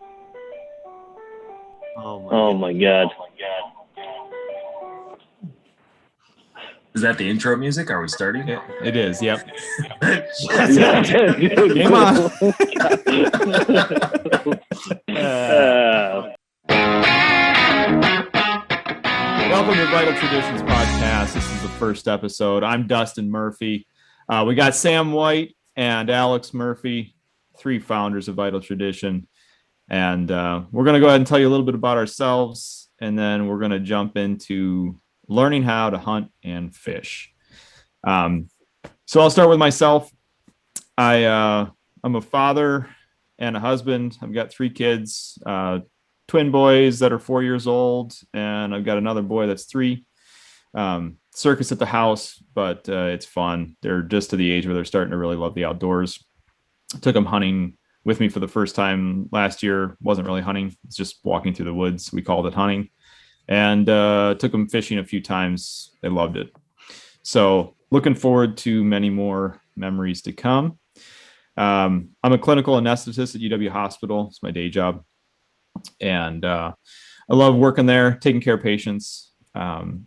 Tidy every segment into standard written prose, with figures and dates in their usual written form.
Oh my God. Is that the intro music? Are we starting? It is. Yep. Game on. Welcome to Vital Traditions Podcast. This is the first episode. I'm Dustin Murphy. We got Sam White and Alex Murphy, three founders of Vital Tradition. And we're going to go ahead and tell you a little bit about ourselves, and then we're going to jump into learning how to hunt and fish. So I'll start with myself. I'm a father and a husband. I've got three kids, twin boys that are 4 years old, and I've got another boy that's 3. Circus at the house, but it's fun. They're just to the age where they're starting to really love the outdoors. I took them hunting with me for the first time last year. Wasn't really hunting. It's just walking through the woods. We called it hunting. And took them fishing a few times. They loved it. So looking forward to many more memories to come. I'm a clinical anesthetist at UW Hospital. It's my day job. And I love working there, taking care of patients, and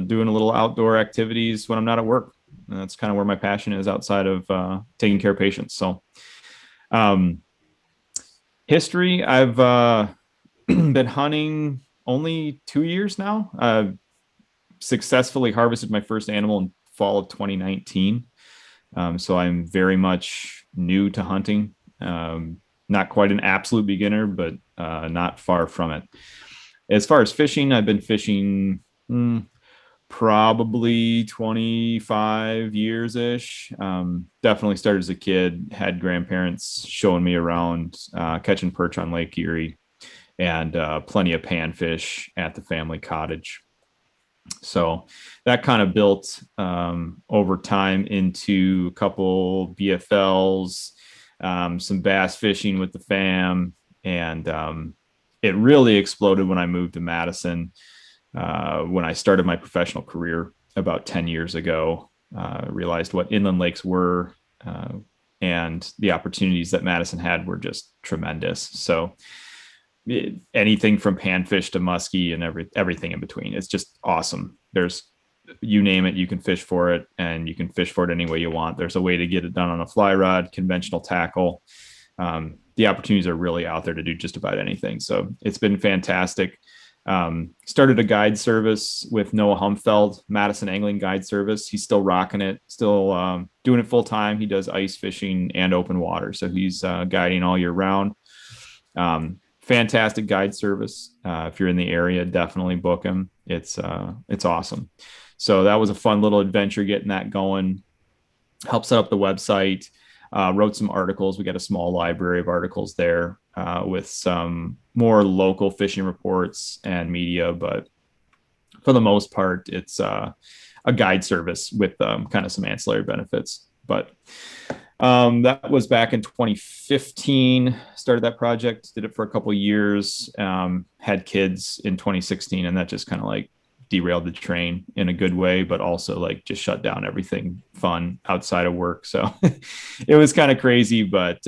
doing a little outdoor activities when I'm not at work. And that's kind of where my passion is outside of taking care of patients. So history, I've been hunting only 2 years now. I've successfully harvested my first animal in fall of 2019. So I'm very much new to hunting. Not quite an absolute beginner, but not far from it. As far as fishing, I've been fishing probably 25 years-ish. Definitely started as a kid, had grandparents showing me around, catching perch on Lake Erie, and plenty of panfish at the family cottage. So that kind of built over time into a couple BFLs, some bass fishing with the fam, and it really exploded when I moved to Madison. When I started my professional career about 10 years ago, realized what inland lakes were, and the opportunities that Madison had were just tremendous. So anything from panfish to muskie and everything in between. It's just awesome. There's, you name it, you can fish for it, and you can fish for it any way you want. There's a way to get it done on a fly rod, conventional tackle. The opportunities are really out there to do just about anything. So it's been fantastic. Started a guide service with Noah Humfeld, Madison Angling Guide Service. He's still rocking it, still doing it full time. He does ice fishing and open water. So he's guiding all year round. Fantastic guide service. If you're in the area, definitely book him. It's awesome. So that was a fun little adventure getting that going. Helped set up the website, wrote some articles. We got a small library of articles there with some more local fishing reports and media, but for the most part, it's a guide service with kind of some ancillary benefits. But that was back in 2015. Started that project, did it for a couple of years, had kids in 2016, and that just kind of like derailed the train in a good way, but also like just shut down everything fun outside of work. So it was kind of crazy, but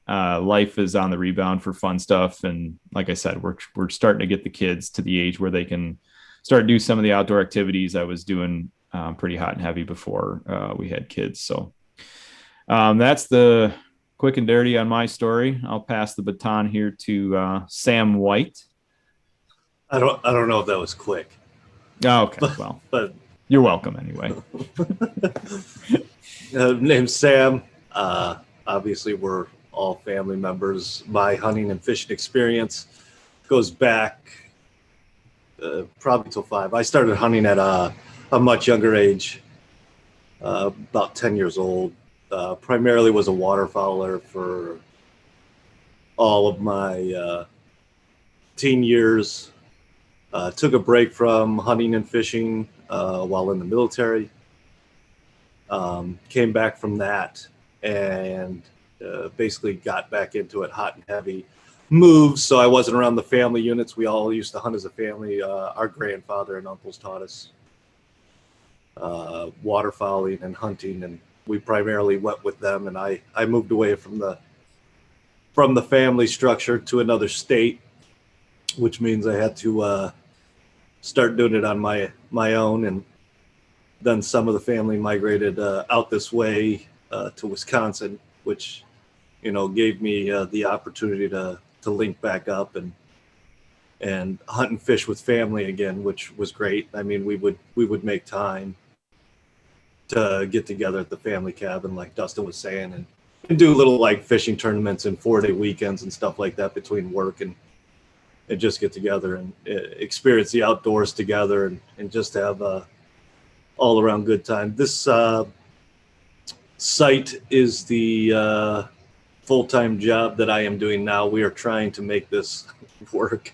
life is on the rebound for fun stuff. And like I said, we're starting to get the kids to the age where they can start to do some of the outdoor activities I was doing pretty hot and heavy before we had kids. So that's the quick and dirty on my story. I'll pass the baton here to Sam White. I don't know if that was quick. Oh, okay, well, but you're welcome anyway. Name's Sam. Obviously, we're all family members. My hunting and fishing experience goes back probably till 5. I started hunting at a much younger age, about 10 years old. Primarily was a waterfowler for all of my teen years. Took a break from hunting and fishing while in the military. Came back from that and basically got back into it hot and heavy. Moved, so I wasn't around the family units. We all used to hunt as a family. Our grandfather and uncles taught us waterfowling and hunting, and we primarily went with them. And I moved away from the from the family structure to another state, which means I had to start doing it on my own. And then some of the family migrated out this way to Wisconsin, which, gave me the opportunity to link back up and hunt and fish with family again, which was great. I mean, we would make time to get together at the family cabin, like Dustin was saying, and do little like fishing tournaments and 4-day weekends and stuff like that between work and just get together and experience the outdoors together and just have a all around good time. This site is the full-time job that I am doing now. We are trying to make this work,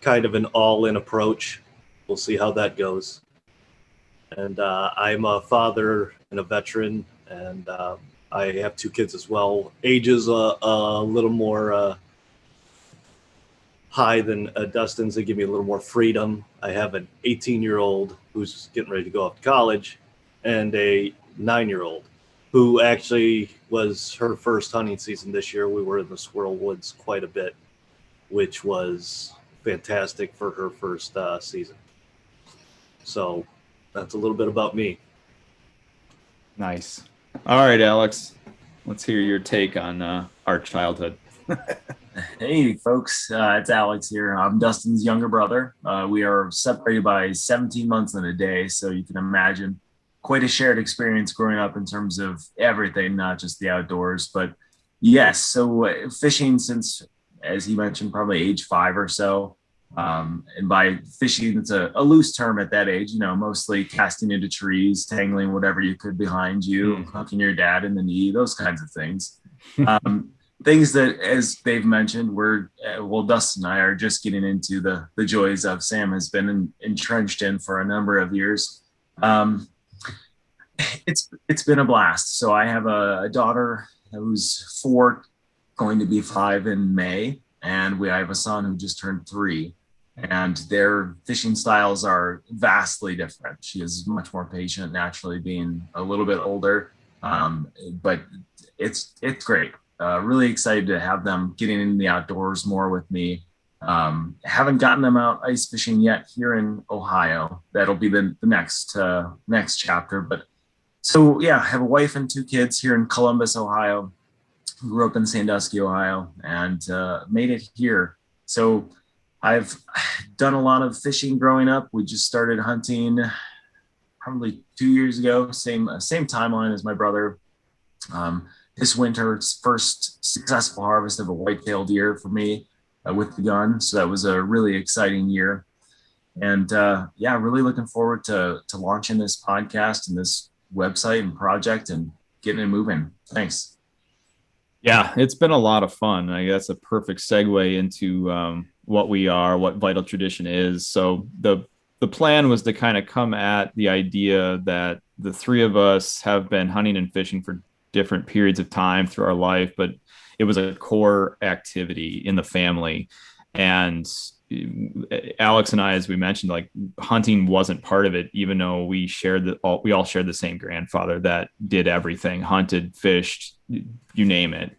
kind of an all-in approach. We'll see how that goes. And I'm a father and a veteran, and I have 2 kids as well. Age is a little more high than Dustin's. They give me a little more freedom. I have an 18-year-old who's getting ready to go off to college, and a 9-year-old who actually was her first hunting season this year. We were in the squirrel woods quite a bit, which was fantastic for her first season. So that's a little bit about me. Nice. All right, Alex, let's hear your take on our childhood. Hey, folks, it's Alex here. I'm Dustin's younger brother. We are separated by 17 months and a day, so you can imagine quite a shared experience growing up in terms of everything, not just the outdoors. But yes, so fishing since, as he mentioned, probably age 5 or so. And by fishing, it's a loose term at that age, mostly casting into trees, tangling whatever you could behind you, hooking your dad in the knee, those kinds of things. Things that, as they've mentioned, Dustin and I are just getting into the joys of. Sam has been entrenched in for a number of years. It's been a blast. So I have a daughter who's 4, going to be 5 in May, and I have a son who just turned 3. And their fishing styles are vastly different. She is much more patient, naturally being a little bit older, but it's great. Really excited to have them getting in the outdoors more with me. Haven't gotten them out ice fishing yet here in Ohio. That'll be the next chapter. But so yeah, I have a wife and 2 kids here in Columbus, Ohio. Grew up in Sandusky, Ohio, and made it here. So I've done a lot of fishing growing up. We just started hunting probably 2 years ago, same timeline as my brother. This winter, first successful harvest of a whitetail deer for me with the gun. So that was a really exciting year. And really looking forward to launching this podcast and this website and project and getting it moving. Thanks. Yeah, it's been a lot of fun. I guess a perfect segue into what we are, what Vital Tradition is. So the plan was to kind of come at the idea that the 3 of us have been hunting and fishing for different periods of time through our life, but it was a core activity in the family. And Alex and I, as we mentioned, like hunting wasn't part of it, even though we all shared the same grandfather that did everything, hunted, fished, you name it.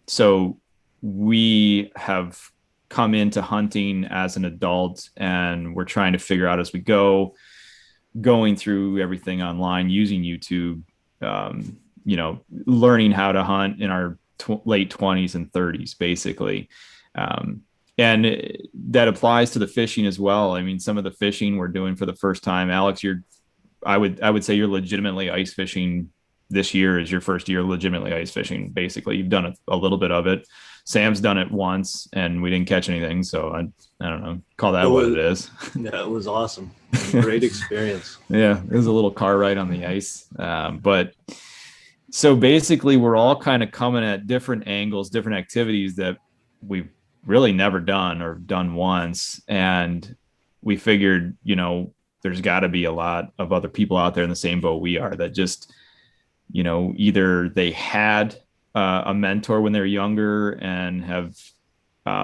So we have come into hunting as an adult, and we're trying to figure out as we go, going through everything online, using YouTube, learning how to hunt in our late 20s and 30s, basically. And that applies to the fishing as well. I mean, some of the fishing we're doing for the first time. Alex, I would say you're legitimately ice fishing. This year is your first year legitimately ice fishing. Basically, you've done a little bit of it. Sam's done it once, and we didn't catch anything. So I don't know. Call that what it is. Yeah, it was awesome. Great experience. Yeah, it was a little car ride on the ice. But so basically, we're all kind of coming at different angles, different activities that we've really never done or done once. And we figured, there's got to be a lot of other people out there in the same boat we are that just, either they had a mentor when they're younger and have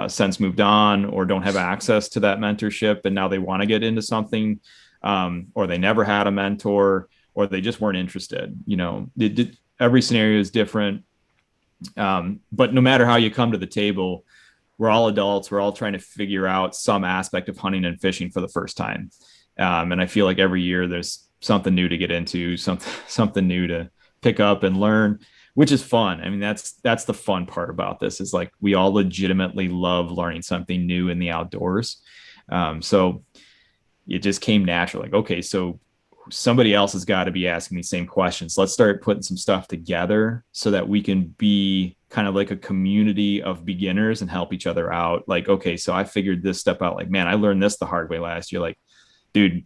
since moved on, or don't have access to that mentorship, and now they want to get into something, or they never had a mentor, or they just weren't interested. Every scenario is different. But no matter how you come to the table, we're all adults. We're all trying to figure out some aspect of hunting and fishing for the first time. And I feel like every year there's something new to get into, something new to pick up and learn, which is fun. I mean, that's the fun part about this, is like we all legitimately love learning something new in the outdoors. So it just came natural. Like, okay, so somebody else has got to be asking these same questions. Let's start putting some stuff together so that we can be kind of like a community of beginners and help each other out. Like, okay, so I figured this step out. Like, man, I learned this the hard way last year. Like, dude,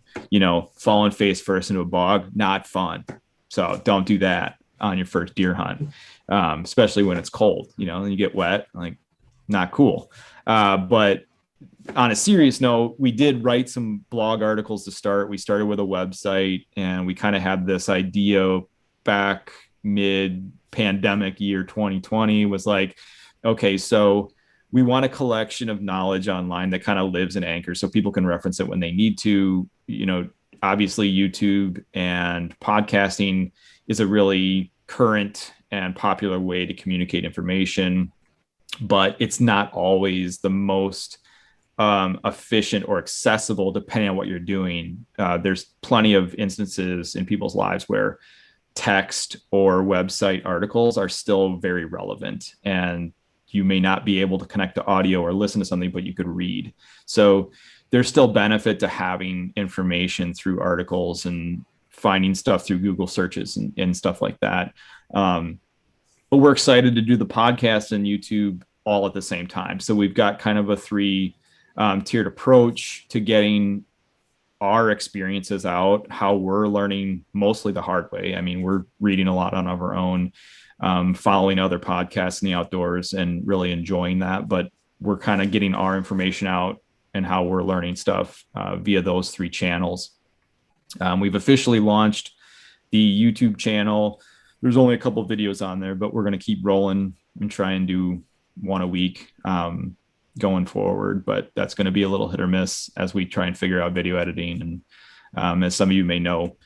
falling face first into a bog, not fun. So don't do that on your first deer hunt, especially when it's cold, and you get wet, like not cool. But on a serious note, we did write some blog articles to start. We started with a website, and we kind of had this idea back mid-pandemic year 2020 was like, okay, so we want a collection of knowledge online that kind of lives and anchors so people can reference it when they need to. Obviously YouTube and podcasting is a really current and popular way to communicate information, but it's not always the most efficient or accessible depending on what you're doing. There's plenty of instances in people's lives where text or website articles are still very relevant, and you may not be able to connect to audio or listen to something, but you could read. So there's still benefit to having information through articles and finding stuff through Google searches and stuff like that. But we're excited to do the podcast and YouTube all at the same time. So we've got kind of a tiered approach to getting our experiences out, how we're learning mostly the hard way. I mean, we're reading a lot on our own, following other podcasts in the outdoors and really enjoying that. But we're kind of getting our information out and how we're learning stuff via those 3 channels. We've officially launched the YouTube channel. There's only a couple of videos on there, but we're going to keep rolling and try and do one a week going forward. But that's going to be a little hit or miss as we try and figure out video editing. And as some of you may know,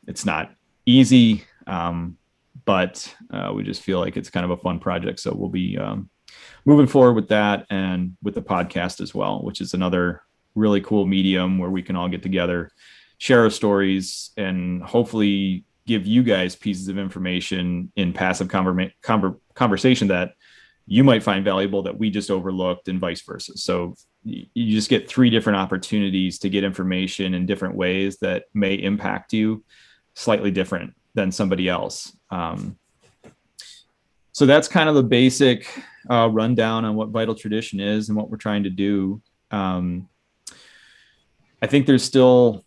it's not easy, but we just feel like it's kind of a fun project. So we'll be moving forward with that, and with the podcast as well, which is another really cool medium where we can all get together, share our stories, and hopefully give you guys pieces of information in passive conversation that you might find valuable that we just overlooked, and vice versa. So you just get 3 different opportunities to get information in different ways that may impact you slightly different than somebody else. So that's kind of the basic rundown on what Vital Tradition is and what we're trying to do. I think there's still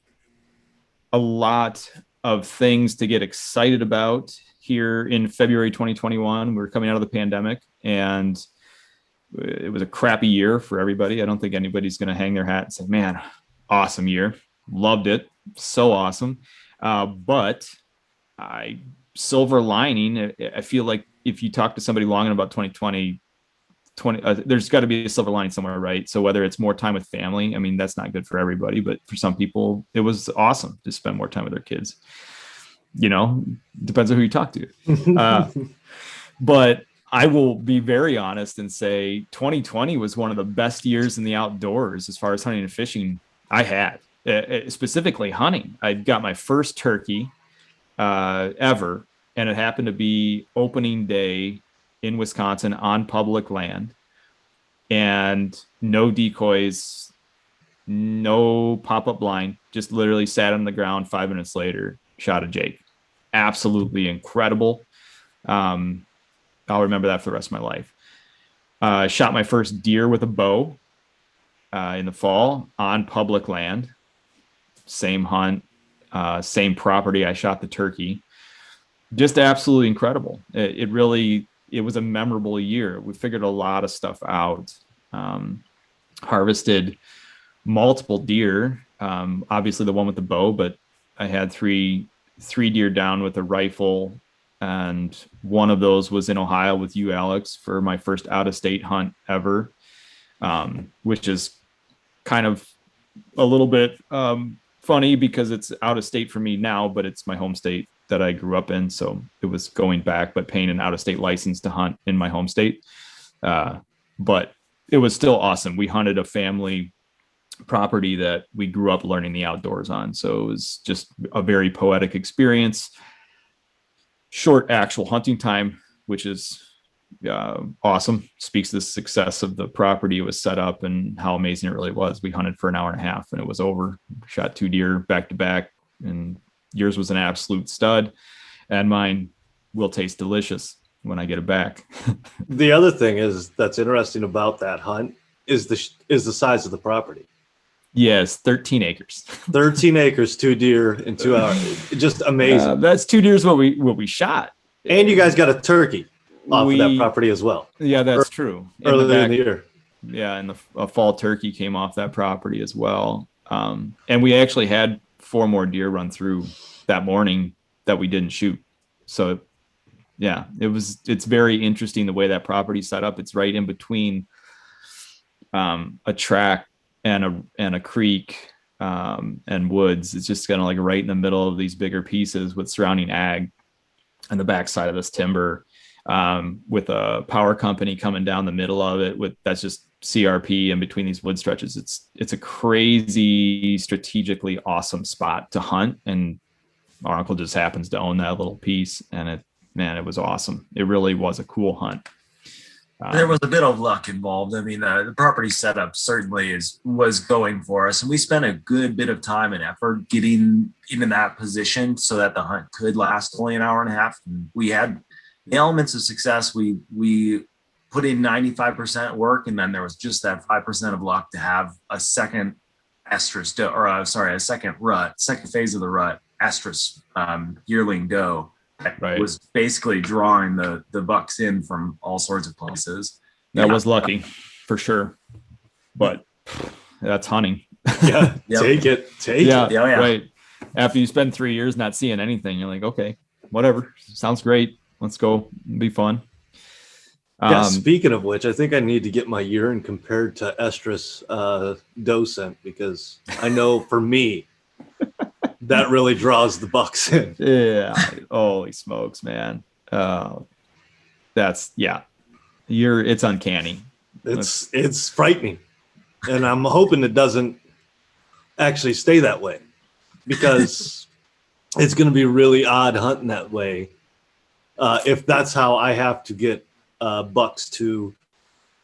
a lot of things to get excited about here in February 2021. We're coming out of the pandemic, and it was a crappy year for everybody. I don't think anybody's going to hang their hat and say, man, awesome year. Loved it. So awesome. But silver lining, I feel like if you talk to somebody long enough about 2020, there's got to be a silver lining somewhere, right? So whether it's more time with family, I mean, that's not good for everybody, but for some people, it was awesome to spend more time with their kids. Depends on who you talk to. But I will be very honest and say 2020 was one of the best years in the outdoors as far as hunting and fishing I had, specifically hunting. I got my first turkey ever, and it happened to be opening day in Wisconsin on public land, and no decoys, no pop-up blind, just literally sat on the ground. 5 minutes later, shot a jake. Absolutely incredible. I'll remember that for the rest of my life. Shot my first deer with a bow in the fall on public land. Same hunt, same property I shot the turkey. Just absolutely incredible. It was a memorable year. We figured a lot of stuff out. Harvested multiple deer. Obviously the one with the bow, but I had three deer down with a rifle, and one of those was in Ohio with you, Alex, for my first out-of-state hunt ever, which is kind of a little bit funny because it's out of state for me now, but it's my home state that I grew up in. So it was going back, but paying an out-of-state license to hunt in my home state. But it was still awesome. We hunted a family property that we grew up learning the outdoors on. So it was just a very poetic experience. Short actual hunting time, which is awesome. Speaks to the success of the property it was set up and how amazing it really was. We hunted for an hour and a half and it was over. Shot 2 deer back to back, and yours was an absolute stud, and mine will taste delicious when I get it back. The other thing that's interesting about that hunt is the size of the property. Yes, 13 acres. 13 acres, 2 deer in 2 hours. Just amazing. That's 2 deers what we shot. And you guys got a turkey off of that property as well. Yeah, that's true. Earlier in the year. Yeah, and a fall turkey came off that property as well. And we actually had 4 more deer run through that morning that we didn't shoot. So yeah, it's very interesting the way that property's set up. It's right in between a track and a creek and woods. It's just kind of like right in the middle of these bigger pieces with surrounding ag on the backside of this timber, with a power company coming down the middle of it that's just CRP in between these wood stretches. It's a crazy, strategically awesome spot to hunt, and our uncle just happens to own that little piece, and it was awesome. It really was a cool hunt. There was a bit of luck involved. I mean, the property setup certainly was going for us, and we spent a good bit of time and effort getting into that position so that the hunt could last only an hour and a half. And we had the elements of success. We put in 95% work, and then there was just that 5% of luck to have a second estrus doe, or a second phase of the rut, estrus yearling doe. Right. Was basically drawing the bucks in from all sorts of places. That was lucky for sure, but that's hunting. Yeah, yep. Take it. Yeah, right. After you spend 3 years not seeing anything, you're like, okay, whatever, sounds great. Let's go, it'll be fun. Yeah. Speaking of which, I think I need to get my urine compared to estrus doe scent, because I know for me. That really draws the bucks in. Yeah. Holy smokes, man. It's uncanny. It's frightening. And I'm hoping it doesn't actually stay that way, because it's going to be really odd hunting that way. If that's how I have to get bucks to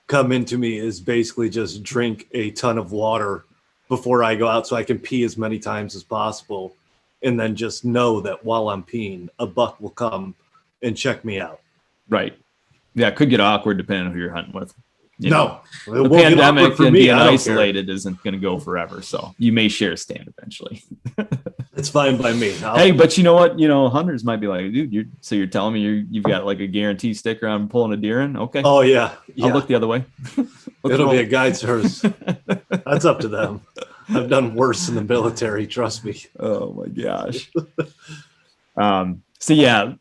come into me, is basically just drink a ton of water before I go out so I can pee as many times as possible, and then just know that while I'm peeing, a buck will come and check me out. Right. Yeah, it could get awkward depending on who you're hunting with. The pandemic and being isolated isn't going to go forever, so you may share a stand eventually. It's fine by me. Hey, but you know what? Hunters might be like, dude, you're telling me you've got like a guarantee sticker on pulling a deer in? Okay. Oh, yeah. I'll look the other way. It'll be a guide service. That's up to them. I've done worse in the military, trust me. Oh my gosh. So yeah,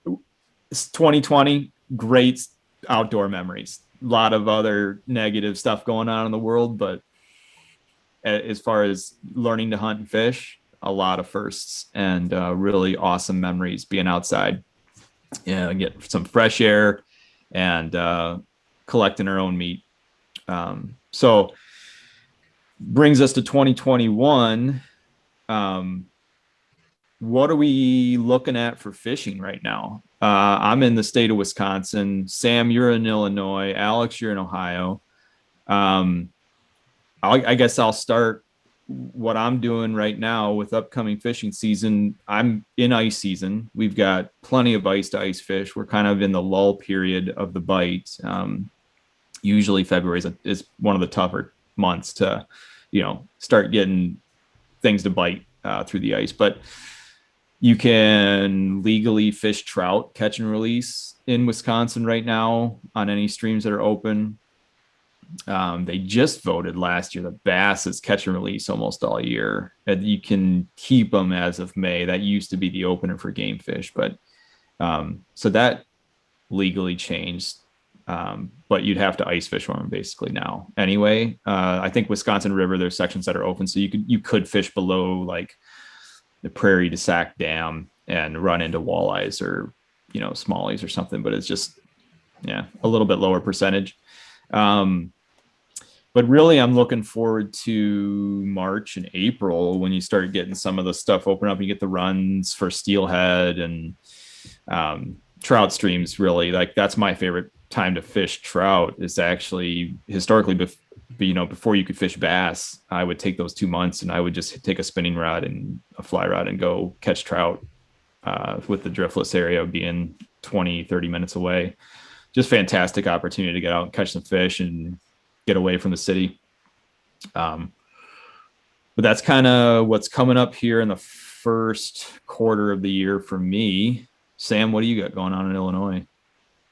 it's 2020, great outdoor memories. A lot of other negative stuff going on in the world, but as far as learning to hunt and fish, a lot of firsts and really awesome memories being outside. Yeah, get some fresh air and collecting our own meat. So brings us to 2021. What are we looking at for fishing right now? I'm in the state of Wisconsin. Sam, you're in Illinois. Alex, you're in Ohio. I guess I'll start what I'm doing right now with upcoming fishing season. I'm in ice season. We've got plenty of ice to ice fish. We're kind of in the lull period of the bite. Usually February is one of the tougher months to, start getting things to bite through the ice. But you can legally fish trout, catch and release in Wisconsin right now on any streams that are open. They just voted last year the bass is catch and release almost all year. And you can keep them as of May. That used to be the opener for game fish, but so that legally changed. But you'd have to ice fish for them basically now. Anyway, I think Wisconsin River, there's sections that are open, so you could fish below like the Prairie to Sac Dam and run into walleyes or, smallies or something, but it's just, a little bit lower percentage. But really, I'm looking forward to March and April when you start getting some of the stuff open up. You get the runs for steelhead and trout streams. Really, like that's my favorite time to fish trout. Is actually historically, before you could fish bass, I would take those 2 months and I would just take a spinning rod and a fly rod and go catch trout with the driftless area being 20, 30 minutes away. Just fantastic opportunity to get out and catch some fish and get away from the city. But that's kind of what's coming up here in the first quarter of the year for me. Sam, what do you got going on in Illinois?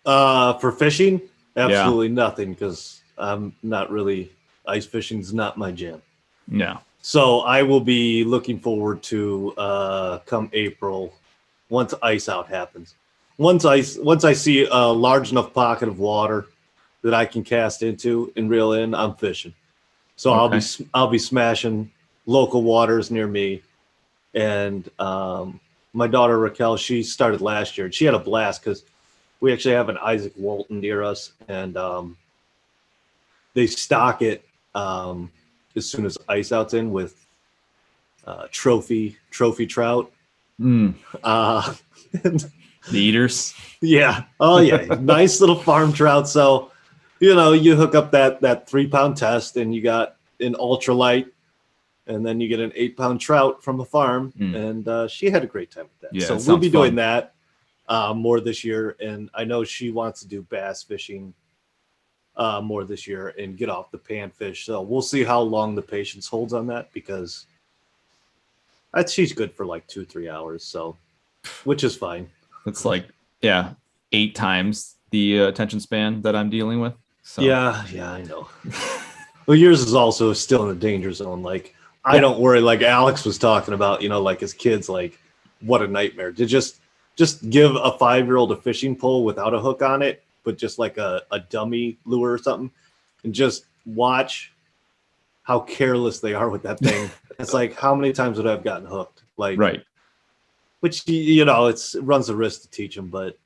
For fishing, absolutely nothing, because I'm not really, ice fishing's not my jam. Yeah. So I will be looking forward to come April, once ice out happens. Once I see a large enough pocket of water that I can cast into and reel in, I'm fishing. So Okay. I'll be smashing local waters near me. And my daughter Raquel, she started last year and she had a blast because we actually have an Isaac Walton near us, and they stock it as soon as ice out's in with trophy trout. The eaters. Yeah. Oh yeah. Nice little farm trout. So, you hook up that 3-pound test and you got an ultralight, and then you get an 8-pound trout from a farm. And she had a great time with that. Yeah, so we'll be doing that more this year. And I know she wants to do bass fishing more this year and get off the panfish. So we'll see how long the patience holds on that, because she's good for like 2-3 hours. So, which is fine. It's like, 8 times the attention span that I'm dealing with. So Yeah, I know. Well, yours is also still in the danger zone. Like, I don't worry. Like Alex was talking about, like his kids, like what a nightmare to just give a 5-year-old a fishing pole without a hook on it, but just like a dummy lure or something, and just watch how careless they are with that thing. It's like, how many times would I have gotten hooked? Like, right. Which, it runs the risk to teach them, but,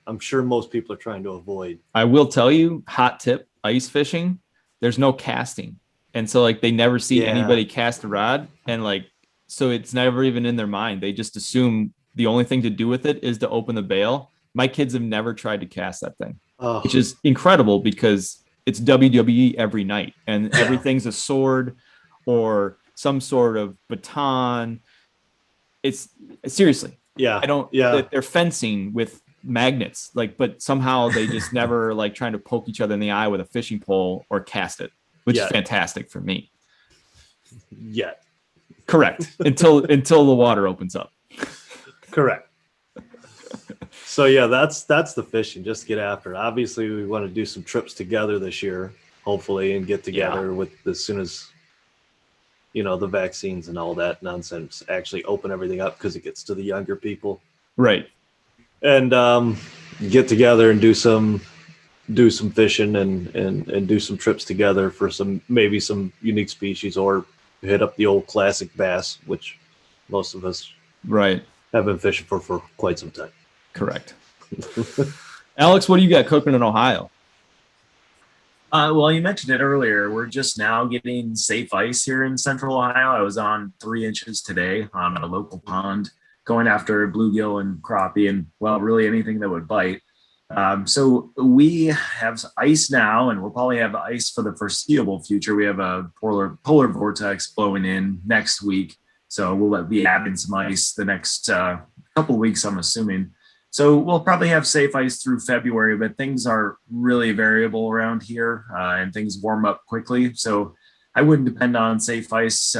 I'm sure most people are trying to avoid. I will tell you, hot tip, ice fishing, there's no casting. And so like they never see anybody cast a rod, and like, so it's never even in their mind. They just assume the only thing to do with it is to open the bail. My kids have never tried to cast that thing, which is incredible because it's WWE every night and everything's a sword or some sort of baton. It's seriously, they're fencing with magnets, like, but somehow they just never like trying to poke each other in the eye with a fishing pole or cast it, which is fantastic for me. Yeah. Correct. Until the water opens up. Correct. So that's the fishing. Just get after it. Obviously, we want to do some trips together this year, hopefully, and get together with as soon as the vaccines and all that nonsense actually open everything up, because it gets to the younger people. Right. And get together and do some fishing and do some trips together for maybe some unique species, or hit up the old classic bass, which most of us have been fishing for quite some time. Correct. Alex, what do you got cooking in Ohio? Well, you mentioned it earlier. We're just now getting safe ice here in Central Ohio. I was on 3 inches today at a local pond, going after bluegill and crappie, and really anything that would bite. So we have ice now, and we'll probably have ice for the foreseeable future. We have a polar vortex blowing in next week, so we'll be adding some ice the next couple of weeks, I'm assuming. So we'll probably have safe ice through February, but things are really variable around here, and things warm up quickly. So I wouldn't depend on safe ice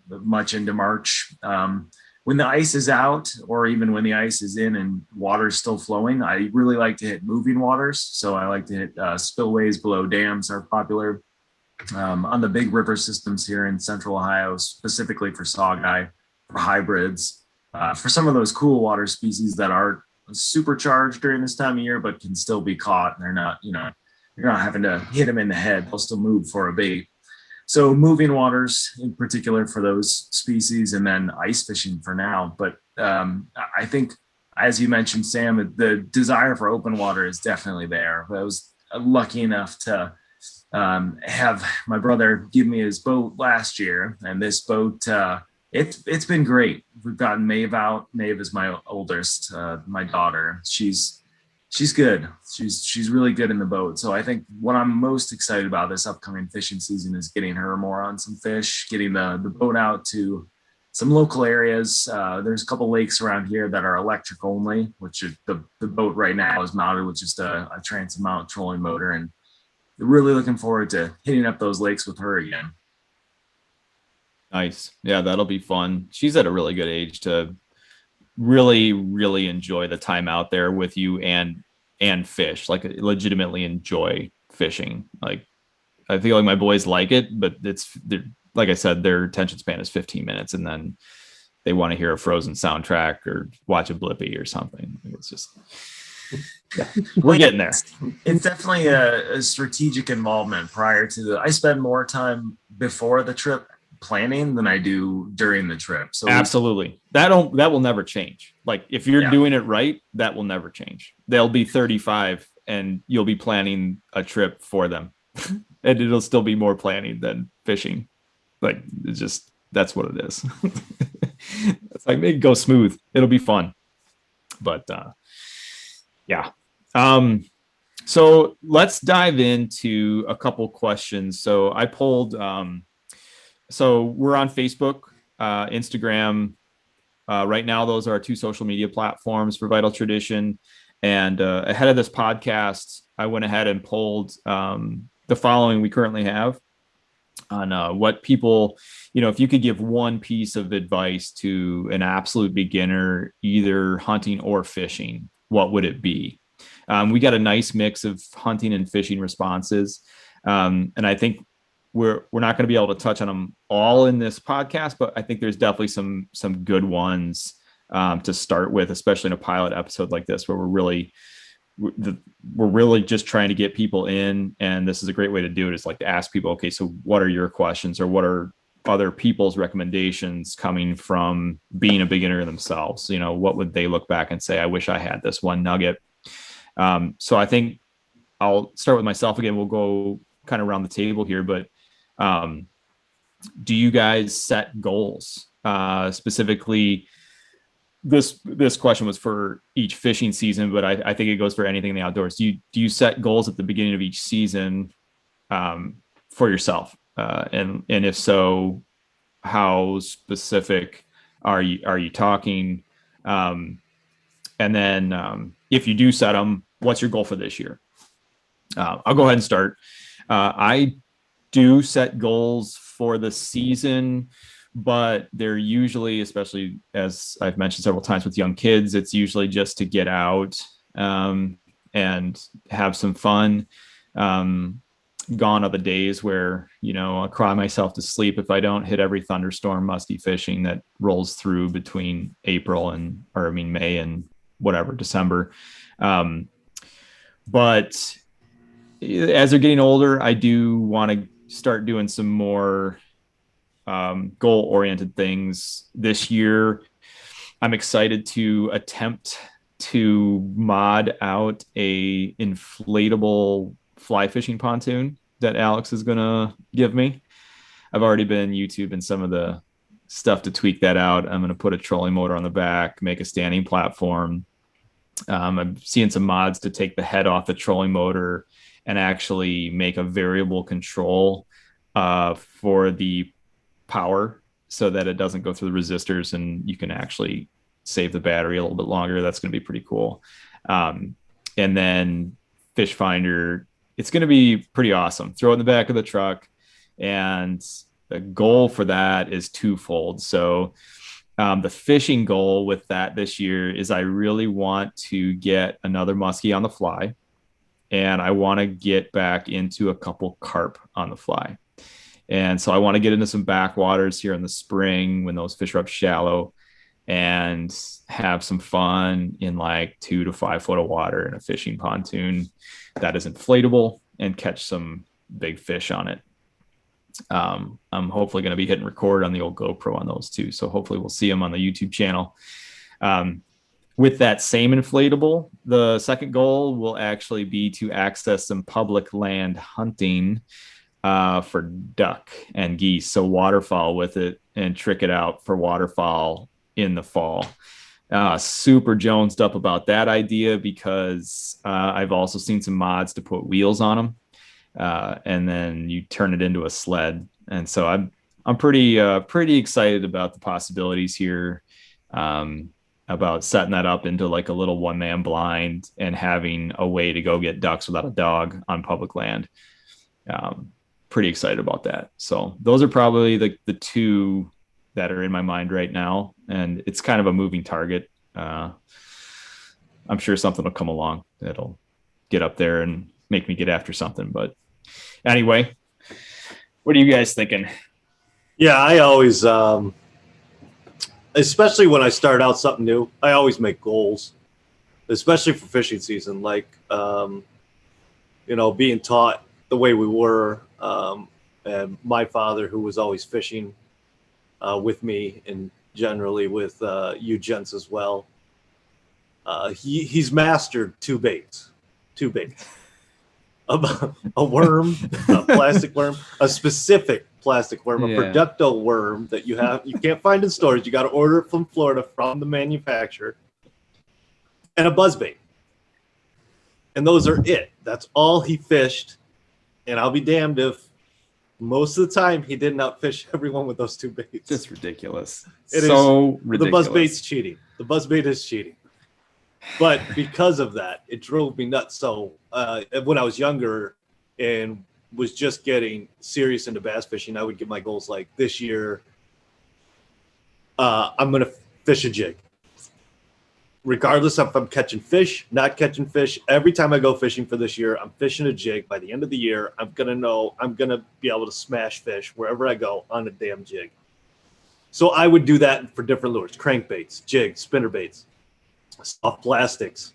much into March. When the ice is out, or even when the ice is in and water is still flowing, I really like to hit moving waters. So I like to hit spillways below dams are popular. On the big river systems here in Central Ohio, specifically for saugeye, for hybrids, for some of those cool water species that are supercharged during this time of year, but can still be caught. And they're not, you're not having to hit them in the head. They'll still move for a bait. So moving waters in particular for those species, and then ice fishing for now. But I think, as you mentioned, Sam, the desire for open water is definitely there. I was lucky enough to have my brother give me his boat last year, and this boat, it's been great. We've gotten Maeve out. Maeve is my oldest, my daughter. She's good. She's really good in the boat. So I think what I'm most excited about this upcoming fishing season is getting her more on some fish, getting the boat out to some local areas. There's a couple lakes around here that are electric only, which is the boat right now is mounted with just a transom mount trolling motor, and really looking forward to hitting up those lakes with her again. Nice. Yeah, that'll be fun. She's at a really good age to really, really enjoy the time out there with you and fish, like legitimately enjoy fishing. Like, I feel like my boys like it, but like I said, their attention span is 15 minutes, and then they want to hear a Frozen soundtrack or watch a Blippi or something. It's just, yeah, we're getting there. It's definitely a strategic involvement prior to I spend more time before the trip planning than I do during the trip. So absolutely, that will never change. Like, if you're doing it right, that will never change. They'll be 35 and you'll be planning a trip for them and it'll still be more planning than fishing. Like, it's just, that's what it is. It's like, make it go smooth. It'll be fun. But yeah. So let's dive into a couple questions. So I pulled, so we're on Facebook, Instagram. Right now, those are our two social media platforms for Vital Tradition. And ahead of this podcast, I went ahead and pulled the following we currently have on what people, if you could give one piece of advice to an absolute beginner, either hunting or fishing, what would it be? We got a nice mix of hunting and fishing responses. And I think we're not going to be able to touch on them all in this podcast, but I think there's definitely some good ones to start with, especially in a pilot episode like this, where we're really just trying to get people in. And this is a great way to do it, is like to ask people, okay, so what are your questions, or what are other people's recommendations coming from being a beginner themselves? What would they look back and say, I wish I had this one nugget. So I think I'll start with myself again. We'll go kind of around the table here, but do you guys set goals? Specifically, this question was for each fishing season, but I think it goes for anything in the outdoors. Do you set goals at the beginning of each season for yourself? And if so, how specific are you talking? And then if you do set them, what's your goal for this year? I'll go ahead and start. I do set goals for the season, but they're usually, especially as I've mentioned several times with young kids, it's usually just to get out and have some fun. Gone are the days where, I cry myself to sleep if I don't hit every thunderstorm muskie fishing that rolls through between May and whatever, December. But as they're getting older, I do want to start doing some more goal-oriented things this year. I'm excited to attempt to mod out a inflatable fly fishing pontoon that Alex is going to give me. I've already been YouTubing some of the stuff to tweak that out. I'm going to put a trolling motor on the back, make a standing platform. I'm seeing some mods to take the head off the trolling motor and actually make a variable control for the power so that it doesn't go through the resistors and you can actually save the battery a little bit longer. That's going to be pretty cool. And then fish finder, it's going to be pretty awesome. Throw it in the back of the truck. And the goal for that is twofold. So the fishing goal with that this year is I really want to get another muskie on the fly. And I want to get back into a couple carp on the fly. And so I want to get into some backwaters here in the spring when those fish are up shallow and have some fun in like 2 to 5 foot of water in a fishing pontoon that is inflatable and catch some big fish on it. I'm hopefully going to be hitting record on the old GoPro on those too. So hopefully we'll see them on the YouTube channel. With that same inflatable, the second goal will actually be to access some public land hunting for duck and geese. So waterfowl with it and trick it out for waterfowl in the fall. Super jonesed up about that idea because I've also seen some mods to put wheels on them, and then you turn it into a sled. And so I'm pretty excited about the possibilities here, about setting that up into like a little one-man blind and having a way to go get ducks without a dog on public land. Pretty excited about that. So those are probably the two that are in my mind right now, and it's kind of a moving target. I'm sure something will come along that'll get up there and make me get after something. But anyway, what are you guys thinking? Yeah, I always, especially when I start out something new, I always make goals, especially for fishing season. Like, being taught the way we were, and my father, who was always fishing with me and generally with you gents as well. He's mastered two baits, a worm, a plastic worm, a specific plastic worm, a producto worm that you can't find in stores. You got to order it from Florida from the manufacturer, and a buzzbait. And those are it. That's all he fished. And I'll be damned if most of the time he didn't outfish everyone with those two baits. Just ridiculous. Ridiculous. The buzzbait's cheating. The buzzbait is cheating. But because of that, it drove me nuts. So when I was younger and was just getting serious into bass fishing, I would get my goals like this year, I'm going to fish a jig. Regardless of if I'm catching fish, not catching fish, every time I go fishing for this year, I'm fishing a jig. By the end of the year, I'm going to know I'm going to be able to smash fish wherever I go on a damn jig. So I would do that for different lures, crankbaits, jigs, spinnerbaits, soft plastics.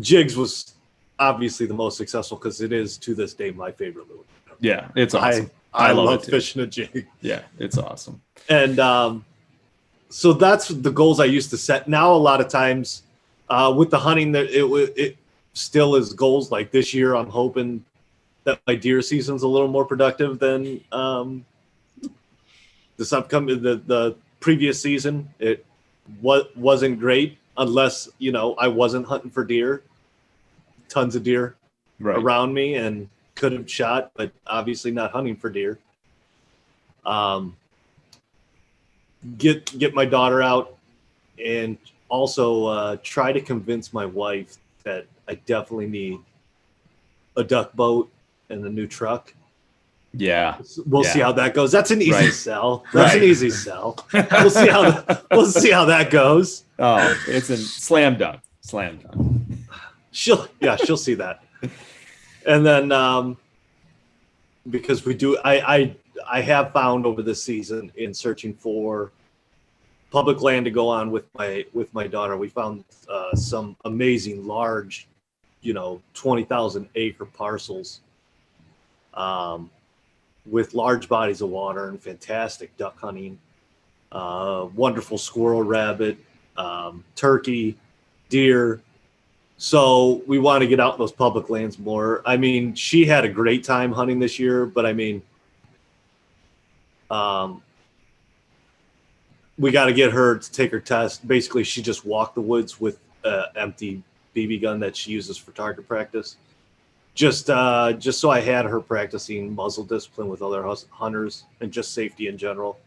Jigs was obviously the most successful because it is to this day my favorite lure. Yeah, it's awesome. I love fishing a jig. Yeah, it's awesome. And so that's the goals I used to set. Now a lot of times with the hunting, that it still is goals. Like this year, I'm hoping that my deer season's a little more productive than this upcoming the previous season. It wasn't great unless I wasn't hunting for deer. Tons of deer around me and could have shot, but obviously not hunting for deer. Get my daughter out and also try to convince my wife that I definitely need a duck boat and a new truck. Yeah. We'll see how that goes. That's an easy sell. That's an easy sell. We'll see how that goes. Oh, it's a slam dunk. She'll see that. And then because we do I have found over this season in searching for public land to go on with my daughter, we found some amazing large, 20,000 acre parcels with large bodies of water and fantastic duck hunting, wonderful squirrel, rabbit, turkey, deer. So we want to get out in those public lands more. I mean, she had a great time hunting this year, but I mean, we got to get her to take her test. Basically, she just walked the woods with an empty BB gun that she uses for target practice. Just so I had her practicing muzzle discipline with other hunters and just safety in general,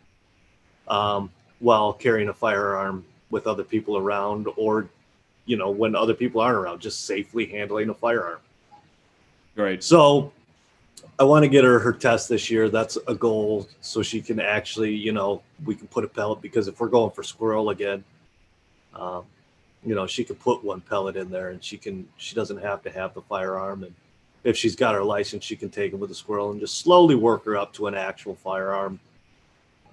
while carrying a firearm with other people around, or when other people aren't around, just safely handling a firearm. Right. So I want to get her test this year. That's a goal, so she can actually, we can put a pellet, because if we're going for squirrel again, she can put one pellet in there, and she doesn't have to have the firearm. And if she's got her license, she can take it with a squirrel and just slowly work her up to an actual firearm.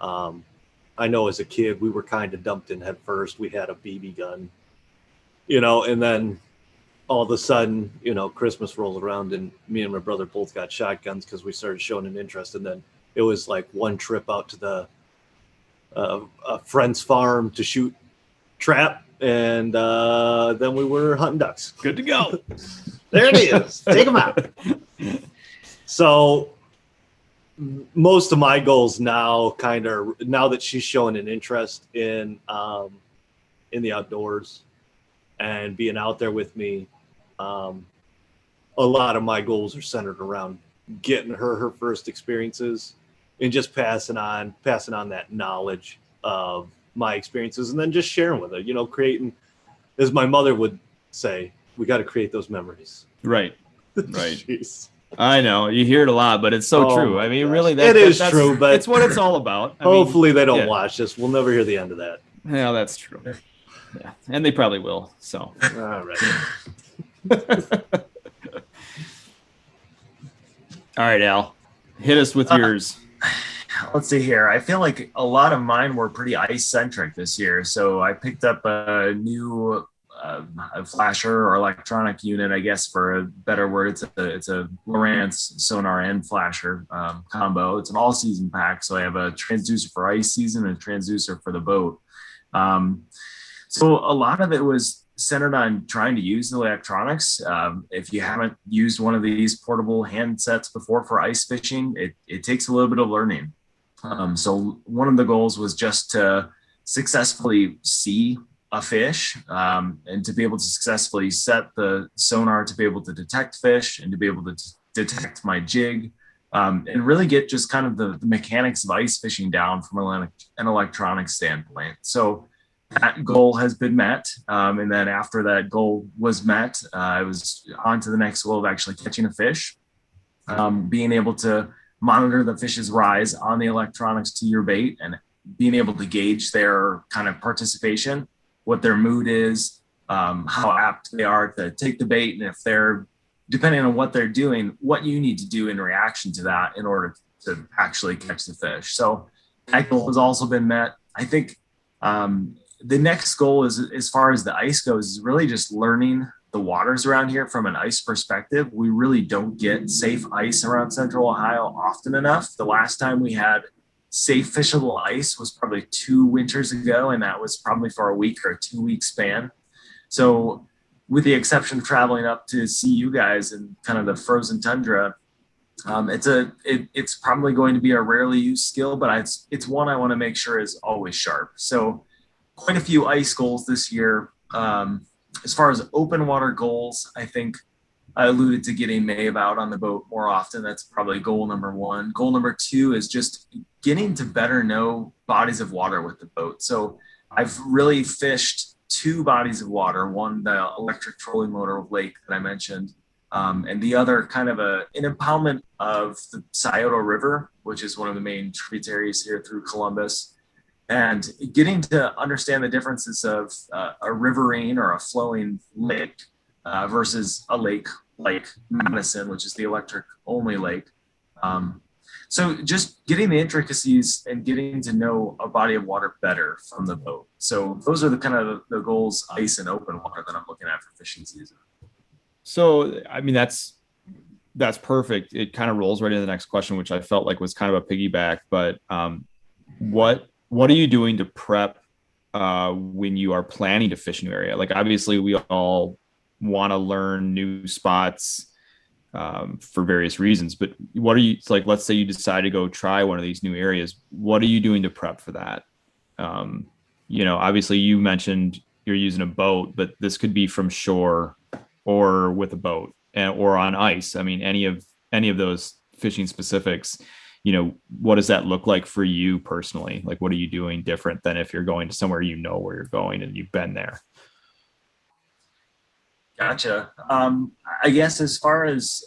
I know as a kid, we were kind of dumped in head first. We had a BB gun, and then all of a sudden, Christmas rolls around and me and my brother both got shotguns because we started showing an interest. And then it was like one trip out to the a friend's farm to shoot trap, and then we were hunting ducks. Good to go. There it is. Take them out. So most of my goals now, now that she's showing an interest in the outdoors and being out there with me, a lot of my goals are centered around getting her first experiences and just passing on that knowledge of my experiences, and then just sharing with her, creating, as my mother would say, we got to create those memories. Right. Jeez. I know you hear it a lot, but it's so true. I mean, really, it is true, but it's what it's all about. Hopefully they don't watch this. We'll never hear the end of that. Yeah, that's true. Yeah, and they probably will. So, all right. All right, Al, hit us with yours. Let's see here. I feel like a lot of mine were pretty ice centric this year. So I picked up a new a flasher or electronic unit, I guess, for a better word. It's a Lowrance sonar and flasher combo. It's an all season pack. So I have a transducer for ice season and a transducer for the boat. So a lot of it was centered on trying to use the electronics. If you haven't used one of these portable handsets before for ice fishing, it takes a little bit of learning. So one of the goals was just to successfully see a fish and to be able to successfully set the sonar to be able to detect fish and to be able to detect my jig and really get just kind of the mechanics of ice fishing down from an electronic standpoint. So that goal has been met. And then after that goal was met, I was on to the next goal of actually catching a fish, being able to monitor the fish's rise on the electronics to your bait and being able to gauge their kind of participation, what their mood is, how apt they are to take the bait, and if they're, depending on what they're doing, what you need to do in reaction to that in order to actually catch the fish. So that goal has also been met. I think the next goal is, as far as the ice goes, is really just learning the waters around here from an ice perspective. We really don't get safe ice around Central Ohio often enough. The last time we had safe fishable ice was probably 2 winters ago, and that was probably for a week or a 2-week span. So with the exception of traveling up to see you guys in kind of the frozen tundra, it's probably going to be a rarely used skill, but it's one I want to make sure is always sharp. So quite a few ice goals this year. As far as open water goals, I think I alluded to getting Maeve out on the boat more often. That's probably goal number 1. Goal number 2 is just getting to better know bodies of water with the boat. So I've really fished 2 bodies of water, one, the electric trolling motor lake that I mentioned, and the other kind of an impoundment of the Scioto River, which is one of the main tributaries here through Columbus. And getting to understand the differences of a riverine or a flowing lake versus a lake like Madison, which is the electric only lake. So just getting the intricacies and getting to know a body of water better from the boat. So those are the kind of the goals, ice and open water, that I'm looking at for fishing season. So, I mean, that's perfect. It kind of rolls right into the next question, which I felt like was kind of a piggyback, but what are you doing to prep when you are planning to fish a new area? Like, obviously we all want to learn new spots for various reasons, but what are you, like, let's say you decide to go try one of these new areas. What are you doing to prep for that? Obviously you mentioned you're using a boat, but this could be from shore or with a boat or on ice. I mean, any of those fishing specifics, what does that look like for you personally? Like, what are you doing different than if you're going to somewhere where you're going and you've been there? Gotcha. I guess as far as,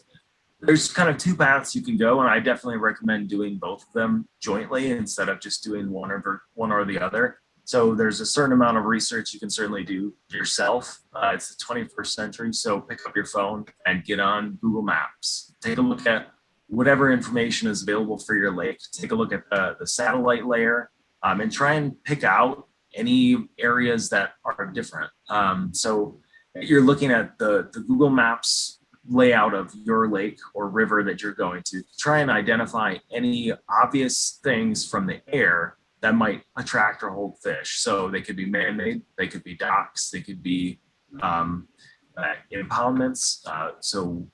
there's kind of 2 paths you can go, and I definitely recommend doing both of them jointly instead of just doing one or the other. So there's a certain amount of research you can certainly do yourself. It's the 21st century, so pick up your phone and get on Google Maps. Take a look at whatever information is available for your lake. Take a look at the satellite layer and try and pick out any areas that are different. So you're looking at the Google Maps layout of your lake or river that you're going to. Try and identify any obvious things from the air that might attract or hold fish. So they could be man-made, they could be docks, they could be impoundments. So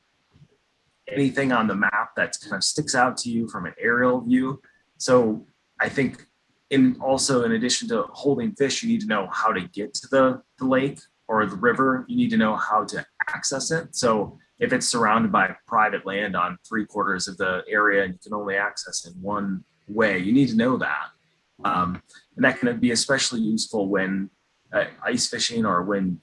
anything on the map that kind of sticks out to you from an aerial view. So I think in addition to holding fish, you need to know how to get to the lake or the river. You need to know how to access it. So if it's surrounded by private land on 3/4 of the area and you can only access it one way, you need to know that. And that can be especially useful when ice fishing or when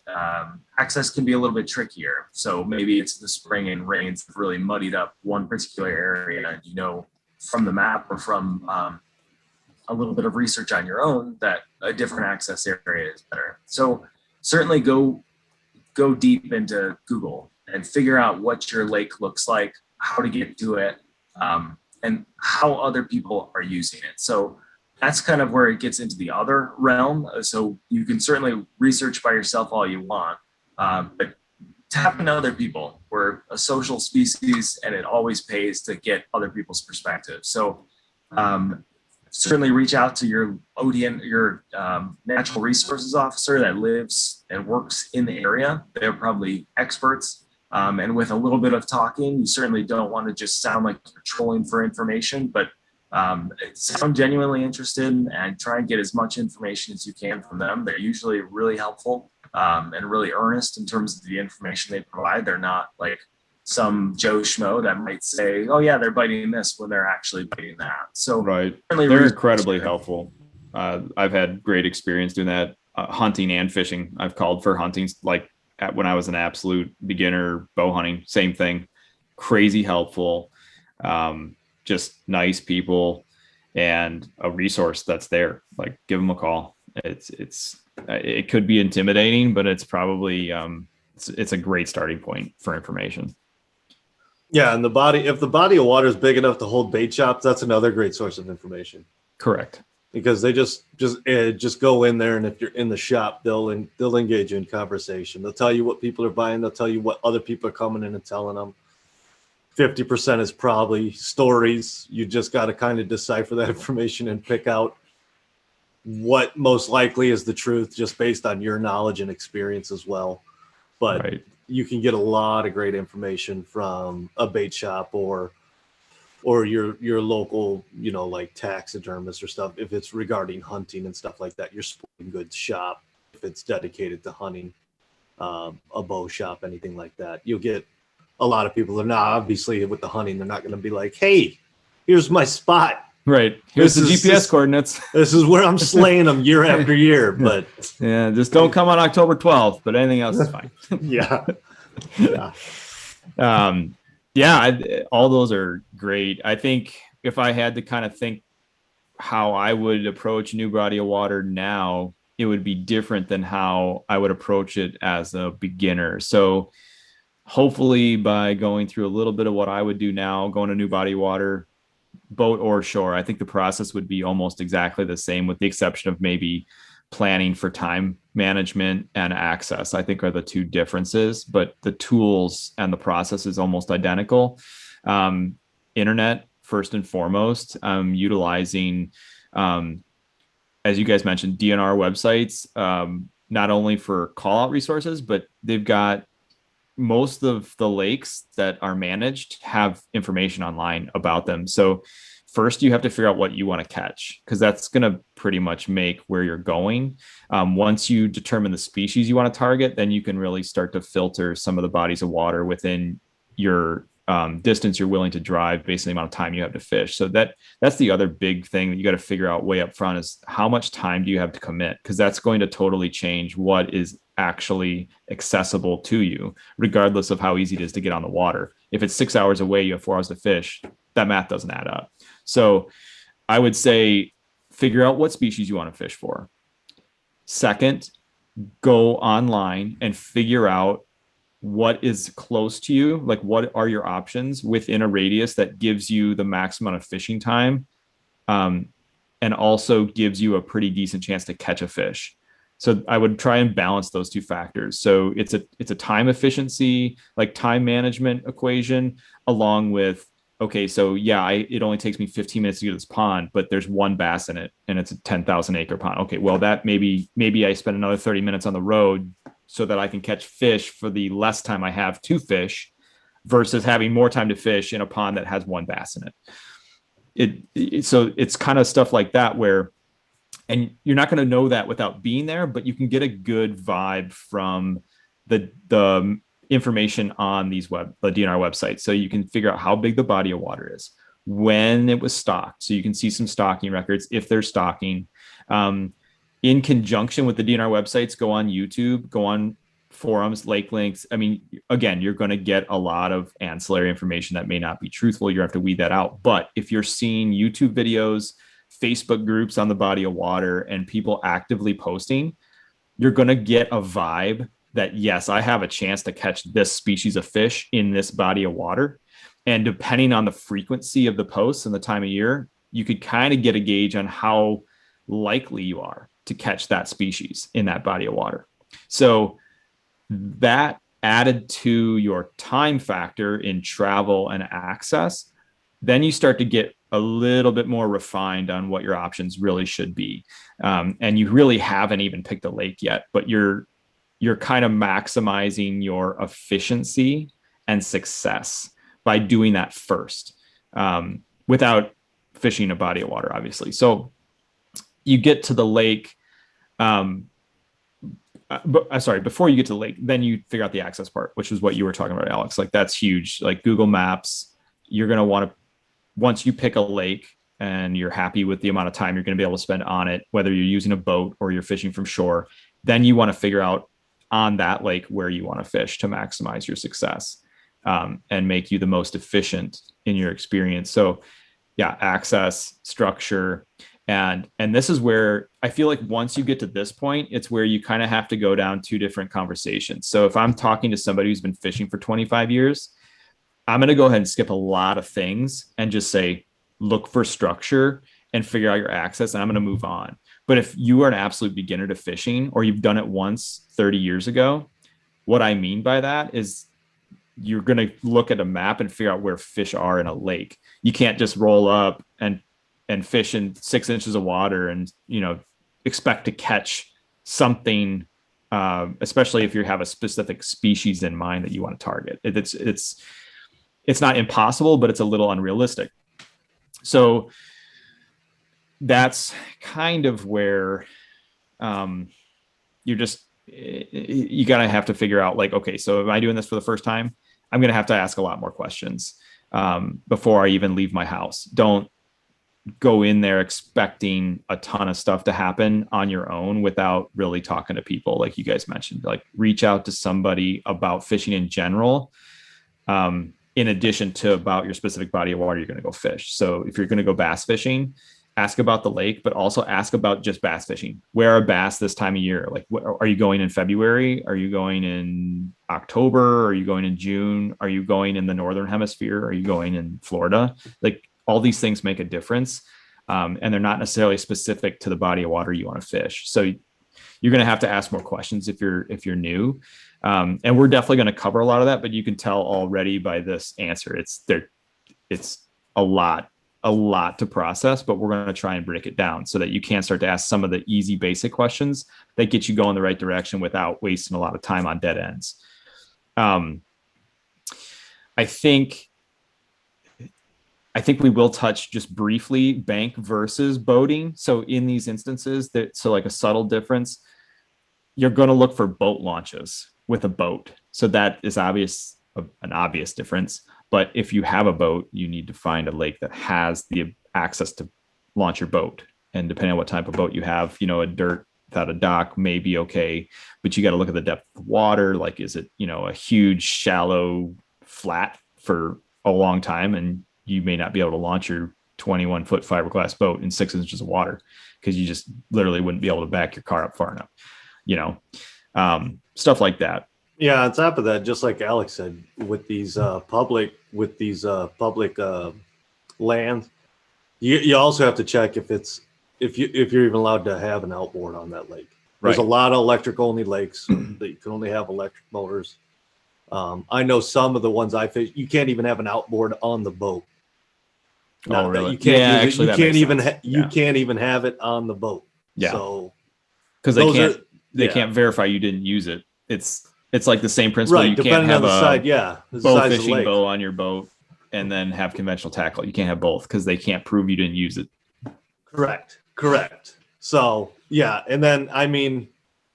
access can be a little bit trickier. So maybe it's the spring and rains have really muddied up one particular area, and you know from the map or from a little bit of research on your own that a different access area is better. So certainly go deep into Google and figure out what your lake looks like, how to get to it, and how other people are using it. So that's kind of where it gets into the other realm. So you can certainly research by yourself all you want, but tap into other people. We're a social species, and it always pays to get other people's perspective. So certainly reach out to your ODN, your natural resources officer that lives and works in the area. They're probably experts. And with a little bit of talking, you certainly don't want to just sound like you're trolling for information, but sound genuinely interested and try and get as much information as you can from them. They're usually really helpful and really earnest in terms of the information they provide. They're not like some Joe Schmo that might say, oh yeah, they're biting this when they're actually biting that. So right. They're incredibly helpful. I've had great experience doing that, hunting and fishing. I've called for hunting like when I was an absolute beginner bow hunting, same thing, crazy helpful. Just nice people and a resource that's there. Like give them a call. It could be intimidating, but it's probably it's a great starting point for information. Yeah, and if the body of water is big enough to hold bait shops, that's another great source of information. Correct. Because they just go in there, and if you're in the shop, they'll engage you in conversation. They'll tell you what people are buying. They'll tell you what other people are coming in and telling them. 50% is probably stories. You just got to kind of decipher that information and pick out what most likely is the truth just based on your knowledge and experience as well. But right. You can get a lot of great information from a bait shop or your local, like taxidermist or stuff. If it's regarding hunting and stuff like that, your sporting goods shop, if it's dedicated to hunting, a bow shop, anything like that, you'll get a lot of people. They're not obviously with the hunting. They're not going to be like, hey, here's my spot. Right. Here's the GPS coordinates. This is where I'm slaying them year after year. But yeah, just don't come on October 12th, but anything else is fine. Yeah. All those are great. I think if I had to kind of think how I would approach new body of water now, it would be different than how I would approach it as a beginner. So hopefully by going through a little bit of what I would do now, going to new body of water, boat or shore, I think the process would be almost exactly the same, with the exception of maybe planning for time management and access, I think are the two differences, but the tools and the process is almost identical. Internet, first and foremost, utilizing, as you guys mentioned, DNR websites, not only for call out resources, but they've got most of the lakes that are managed have information online about them. So first you have to figure out what you want to catch, because that's going to pretty much make where you're going. Once you determine the species you want to target, then you can really start to filter some of the bodies of water within your distance you're willing to drive based on the amount of time you have to fish. So that's the other big thing that you got to figure out way up front is how much time do you have to commit? Because that's going to totally change what is actually accessible to you, regardless of how easy it is to get on the water. If it's 6 hours away, you have 4 hours to fish, that math doesn't add up. So I would say figure out what species you want to fish for. Second, go online and figure out what is close to you, like what are your options within a radius that gives you the max amount of fishing time, and also gives you a pretty decent chance to catch a fish. So I would try and balance those two factors. So it's a time efficiency, like time management equation, along with, okay, so yeah, it only takes me 15 minutes to get to this pond, but there's one bass in it and it's a 10,000 acre pond. Okay, well, that maybe I spend another 30 minutes on the road so that I can catch fish for the less time I have to fish versus having more time to fish in a pond that has one bass in it. So it's kind of stuff like that where, and you're not going to know that without being there, but you can get a good vibe from the information on the DNR website. So you can figure out how big the body of water is, when it was stocked. So you can see some stocking records if they're stocking. In conjunction with the DNR websites, go on YouTube, go on forums, lake links. I mean, again, you're going to get a lot of ancillary information that may not be truthful. You have to weed that out. But if you're seeing YouTube videos, Facebook groups on the body of water, and people actively posting, you're going to get a vibe that, yes, I have a chance to catch this species of fish in this body of water. And depending on the frequency of the posts and the time of year, you could kind of get a gauge on how likely you are to catch that species in that body of water. So that added to your time factor in travel and access, then you start to get a little bit more refined on what your options really should be. And you really haven't even picked a lake yet, but you're kind of maximizing your efficiency and success by doing that first, without fishing a body of water, obviously. So you get to the lake, before you get to the lake, then you figure out the access part, which is what you were talking about, Alex. Like, that's huge. Like Google Maps, you're going to want to, once you pick a lake and you're happy with the amount of time you're going to be able to spend on it, whether you're using a boat or you're fishing from shore, then you want to figure out on that lake where you want to fish to maximize your success, and make you the most efficient in your experience. So yeah, access, structure. And this is where I feel like once you get to this point, it's where you kind of have to go down two different conversations. So if I'm talking to somebody who's been fishing for 25 years, I'm going to go ahead and skip a lot of things and just say, look for structure and figure out your access, and I'm going to move on. But if you are an absolute beginner to fishing, or you've done it once 30 years ago, what I mean by that is you're going to look at a map and figure out where fish are in a lake. You can't just roll up and fish in 6 inches of water and, expect to catch something, especially if you have a specific species in mind that you want to target. It's not impossible, but it's a little unrealistic. So that's kind of where you gotta have to figure out, like, okay, so am I doing this for the first time? I'm going to have to ask a lot more questions before I even leave my house. Don't go in there expecting a ton of stuff to happen on your own without really talking to people. Like you guys mentioned, like reach out to somebody about fishing in general, in addition to about your specific body of water you're going to go fish. So if you're going to go bass fishing, ask about the lake, but also ask about just bass fishing. Where are bass this time of year? Like, are you going in February? Are you going in October? Are you going in June? Are you going in the Northern Hemisphere? Are you going in Florida? Like, all these things make a difference. And they're not necessarily specific to the body of water you want to fish. So you're going to have to ask more questions if you're new. And we're definitely going to cover a lot of that, but you can tell already by this answer, it's a lot to process, but we're going to try and break it down so that you can start to ask some of the easy, basic questions that get you going the right direction without wasting a lot of time on dead ends. I think we will touch just briefly bank versus boating. So in these instances, like a subtle difference, you're going to look for boat launches with a boat. So that is an obvious difference. But if you have a boat, you need to find a lake that has the access to launch your boat. And depending on what type of boat you have, a dirt without a dock may be okay, but you got to look at the depth of water. Like, is it, a huge, shallow flat for a long time? And you may not be able to launch your 21-foot fiberglass boat in 6 inches of water because you just literally wouldn't be able to back your car up far enough, stuff like that. Yeah. On top of that, just like Alex said, with these public lands, you also have to check if you're even allowed to have an outboard on that lake. There's a Right. lot of electric only lakes that you can only have electric motors. I know some of the ones I fish, you can't even have an outboard on the boat. Not Oh, that really? you can't Yeah, use actually, it. that You can't makes even sense. you Yeah. can't even have it on the boat. Yeah. So Because those they yeah. can't verify you didn't use it. It's like the same principle. right, You can't depending have on the a side, yeah, the bow size of the fishing lake. bow on your boat and then have conventional tackle. You can't have both because they can't prove you didn't use it. Correct. So yeah, and then I mean,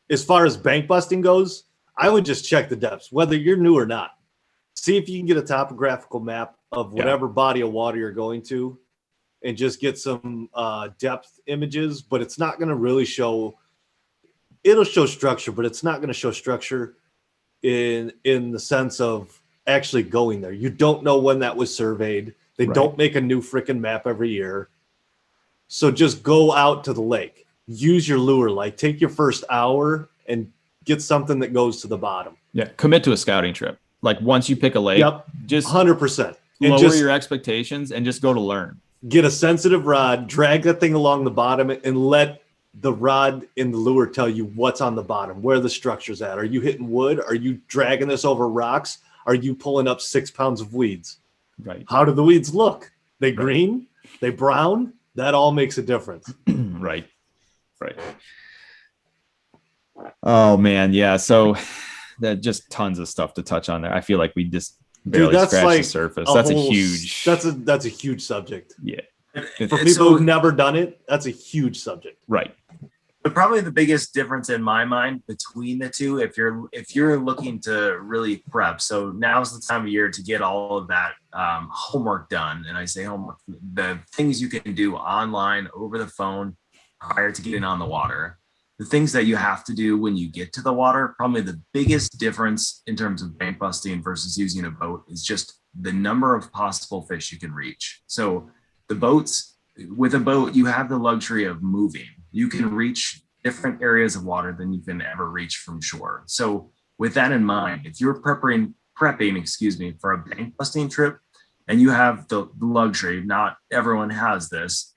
as far as bank busting goes, I would just check the depths, whether you're new or not. See if you can get a topographical map of whatever body of water you're going to, and just get some depth images. But it's not going to really show. It'll show structure, but it's not going to show structure in the sense of actually going there. You don't know when that was surveyed. They Right. don't make a new freaking map every year. So just go out to the lake. Use your lure. Like take your first hour and get something that goes to the bottom. Yeah. Commit to a scouting trip. Like once you pick a lake, Yep, just 100%. And lower just your expectations and just go to learn. get a sensitive rod, drag that thing along the bottom, and let the rod in the lure tell you what's on the bottom, where the structure's at. Are you hitting wood? Are you dragging this over rocks? Are you pulling up 6 pounds of weeds? Right. How do the weeds look? They green? They brown? That all makes a difference. Right. Oh man, yeah. So that just tons of stuff to touch on there. I feel like we just barely that's scratched like the surface. That's a huge. That's a huge subject. Yeah. For people who've never done it, that's a huge subject. Right. But probably the biggest difference in my mind between the two, if you're looking to really prep, so now's the time of year to get all of that homework done. And I say homework, the things you can do online, over the phone, prior to getting on the water. The things that you have to do when you get to the water, probably the biggest difference in terms of bank busting versus using a boat is just the number of possible fish you can reach. So with a boat, you have the luxury of moving. You can reach different areas of water than you can ever reach from shore. So with that in mind, if you're prepping, for a bank busting trip and you have the luxury, not everyone has this.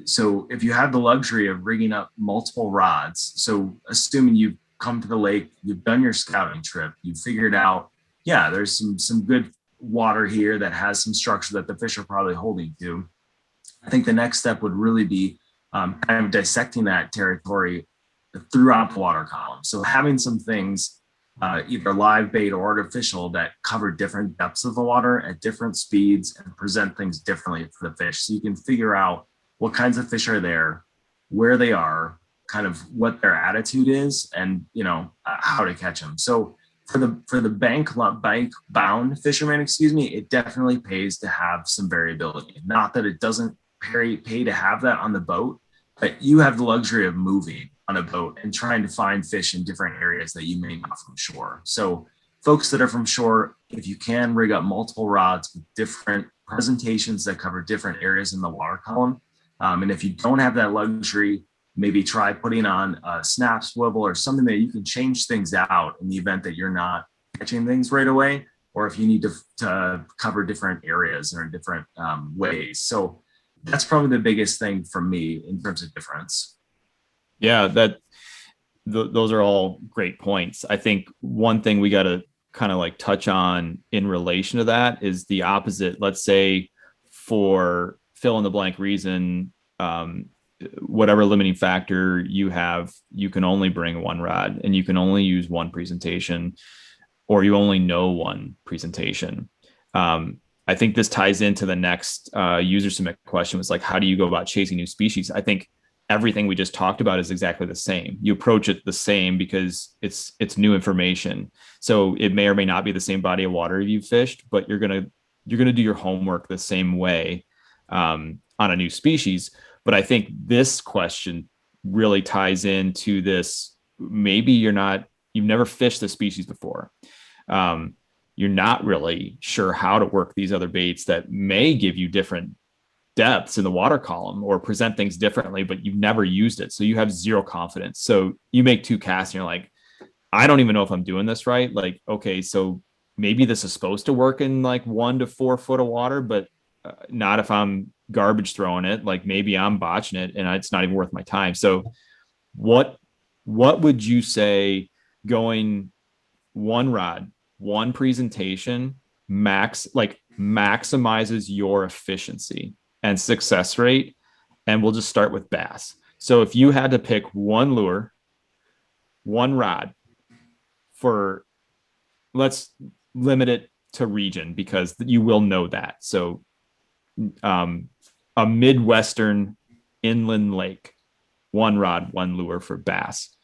So if you have the luxury of rigging up multiple rods, so assuming you've come to the lake, you've done your scouting trip, you've figured out, yeah, there's some good water here that has some structure that the fish are probably holding to. I think the next step would really be kind of dissecting that territory throughout the water column. So having some things, either live bait or artificial, that cover different depths of the water at different speeds and present things differently for the fish. So you can figure out what kinds of fish are there, where they are, kind of what their attitude is, and how to catch them. So for the bank bound fisherman, it definitely pays to have some variability. Not that it doesn't pay to have that on the boat, but you have the luxury of moving on a boat and trying to find fish in different areas that you may not from shore. So folks that are from shore, if you can rig up multiple rods with different presentations that cover different areas in the water column, and if you don't have that luxury, maybe try putting on a snap swivel or something that you can change things out in the event that you're not catching things right away, or if you need to cover different areas or in different ways. So that's probably the biggest thing for me in terms of difference. Yeah, those are all great points. I think one thing we got to kind of like touch on in relation to that is the opposite. Let's say for fill in the blank reason, whatever limiting factor you have, you can only bring one rod and you can only use one presentation, or you only know one presentation. I think this ties into the next user submit question, was like, how do you go about chasing new species? I think everything we just talked about is exactly the same. You approach it the same because it's new information. So it may or may not be the same body of water you've fished, but you're gonna do your homework the same way on a new species. But I think this question really ties into this. Maybe you've never fished the species before. You're not really sure how to work these other baits that may give you different depths in the water column or present things differently, but you've never used it. So you have zero confidence. So you make 2 casts and you're like, I don't even know if I'm doing this right. Like, okay, so maybe this is supposed to work in like 1 to 4 foot of water, but not if I'm garbage throwing it. Like maybe I'm botching it and it's not even worth my time. So what what would you say going one rod, one presentation, maximizes your efficiency and success rate? And we'll just start with bass. So if you had to pick one lure, one rod for, let's limit it to region because you will know that. So a Midwestern inland lake, one rod, one lure for bass,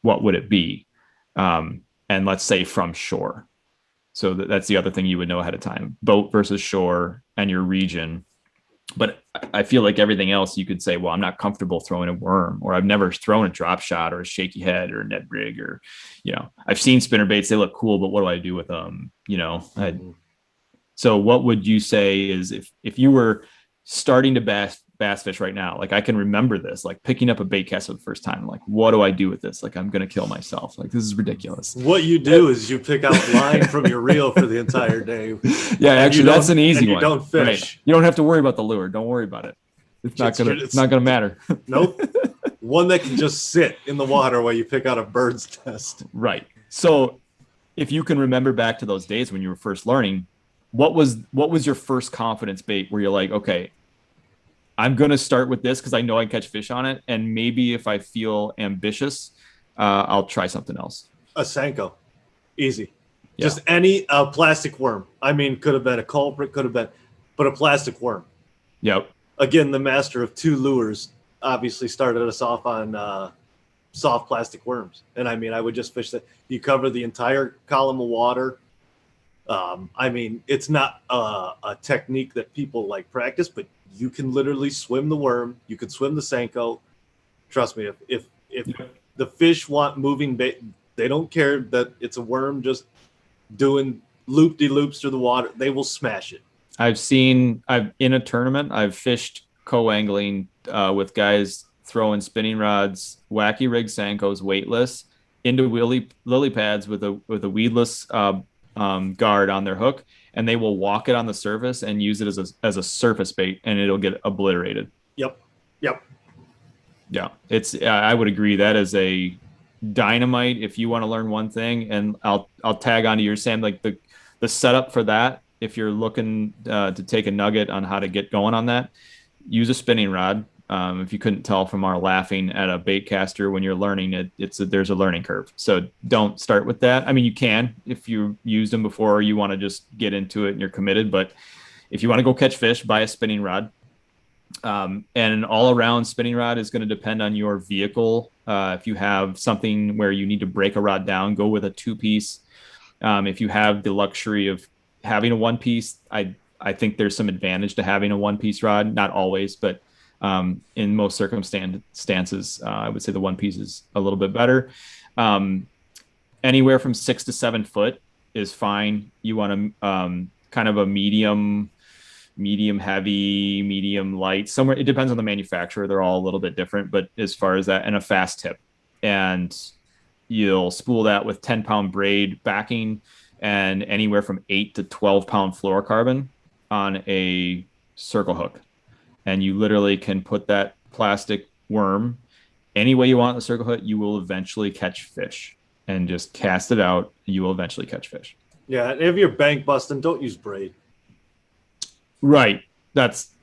what would it be? And let's say from shore. So that's the other thing you would know ahead of time, boat versus shore and your region. But I feel like everything else you could say, well, I'm not comfortable throwing a worm, or I've never thrown a drop shot or a shaky head or a Ned rig, or, I've seen spinner baits. They look cool, but what do I do with them? So what would you say is if you were starting to bass fish right now, like I can remember this, like picking up a bait cast for the first time, like, what do I do with this? Like, I'm going to kill myself. Like, this is ridiculous. What you do is you pick out line from your reel for the entire day. Yeah, actually, that's an easy one. You don't fish. Right. You don't have to worry about the lure. Don't worry about it. It's not gonna matter. Nope. One that can just sit in the water while you pick out a bird's nest. Right. So if you can remember back to those days when you were first learning, what was your first confidence bait where you're like, okay, I'm going to start with this because I know I can catch fish on it. And maybe if I feel ambitious, I'll try something else. A Senko. Easy. Yeah. Just any plastic worm. I mean, could have been a culprit, but a plastic worm. Yep. Again, the master of two lures obviously started us off on soft plastic worms. And I mean, I would just fish that. You cover the entire column of water. I mean, it's not a technique that people like practice, but you can literally swim the worm. You can swim the Senko. Trust me, if the fish want moving bait, they don't care that it's a worm just doing loop-de-loops through the water. They will smash it. In a tournament, I've fished co-angling with guys throwing spinning rods, wacky rig Senkos, weightless, into lily pads with a weedless guard on their hook, and they will walk it on the surface and use it as a surface bait, and it'll get obliterated. Yep. Yeah, I would agree. That is a dynamite if you want to learn one thing, and I'll tag onto your Sam, like the setup for that. If you're looking to take a nugget on how to get going on that, use a spinning rod. If you couldn't tell from our laughing at a bait caster when you're learning there's a learning curve. So don't start with that. I mean, you can if you used them before, or you want to just get into it and you're committed. But if you want to go catch fish, buy a spinning rod. And an all-around spinning rod is going to depend on your vehicle. If you have something where you need to break a rod down, go with a 2-piece. If you have the luxury of having a 1-piece, I think there's some advantage to having a 1-piece rod. Not always, but in most circumstances, I would say the 1-piece is a little bit better. Anywhere from 6 to 7 foot is fine. You want a kind of a medium heavy, medium light, somewhere. It depends on the manufacturer. They're all a little bit different, but as far as that, and a fast tip, and you'll spool that with 10-pound braid backing and anywhere from 8 to 12-pound fluorocarbon on a circle hook. And you literally can put that plastic worm any way you want on the circle hook. You will eventually catch fish, and just cast it out. You will eventually catch fish. Yeah. And if you're bank busting, don't use braid. Right.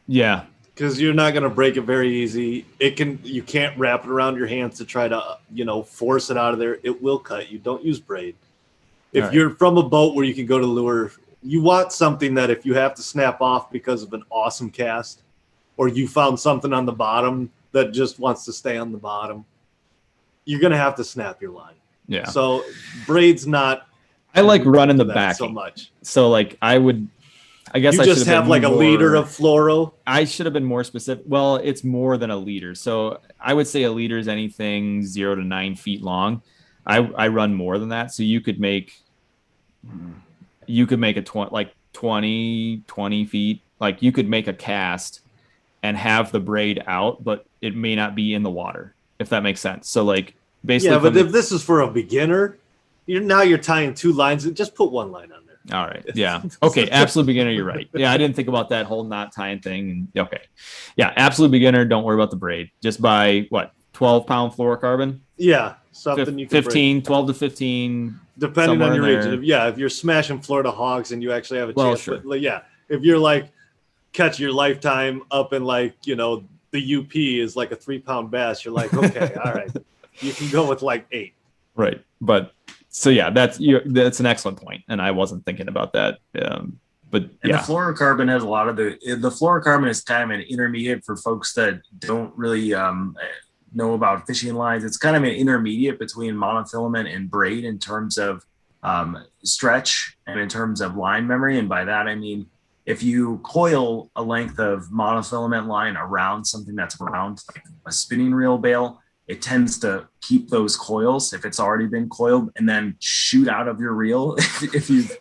Yeah. Because you're not going to break it very easy. You can't wrap it around your hands to try to, force it out of there. It will cut you. Don't use braid. If you're from a boat where you can go to lure, you want something that if you have to snap off because of an awesome cast, or you found something on the bottom that just wants to stay on the bottom, you're going to have to snap your line. Yeah. So braid's not. I like running the back so much. So like I guess you I just have like a liter of fluoro. I should have been more specific. Well, it's more than a liter. So I would say a liter is anything 0 to 9 feet long. I run more than that. So you could make a 20 feet. Like you could make a cast and have the braid out, but it may not be in the water, if that makes sense. So like basically. Yeah, but if this is for a beginner, you're tying 2 lines. Just put 1 line on there. All right. Yeah. Okay. Absolute beginner. You're right. Yeah. I didn't think about that whole knot tying thing. Okay. Yeah. Absolute beginner. Don't worry about the braid. Just buy 12-pound fluorocarbon. Yeah, something you can 15, 12 to 15. depending on your somewhere in region. Yeah, if you're smashing Florida hogs and you actually have a Well, chance. sure. But yeah, if you're like catch your lifetime up in like, you know, the UP is like a 3-pound bass, you're like, okay, all right, you can go with like 8. Right. But so yeah, that's an excellent point, and I wasn't thinking about that. But And yeah, the fluorocarbon has a lot of the fluorocarbon is kind of an intermediate for folks that don't really know about fishing lines. It's kind of an intermediate between monofilament and braid in terms of stretch and in terms of line memory. And by that, I mean, if you coil a length of monofilament line around something that's round, like a spinning reel bail, it tends to keep those coils if it's already been coiled and then shoot out of your reel if you've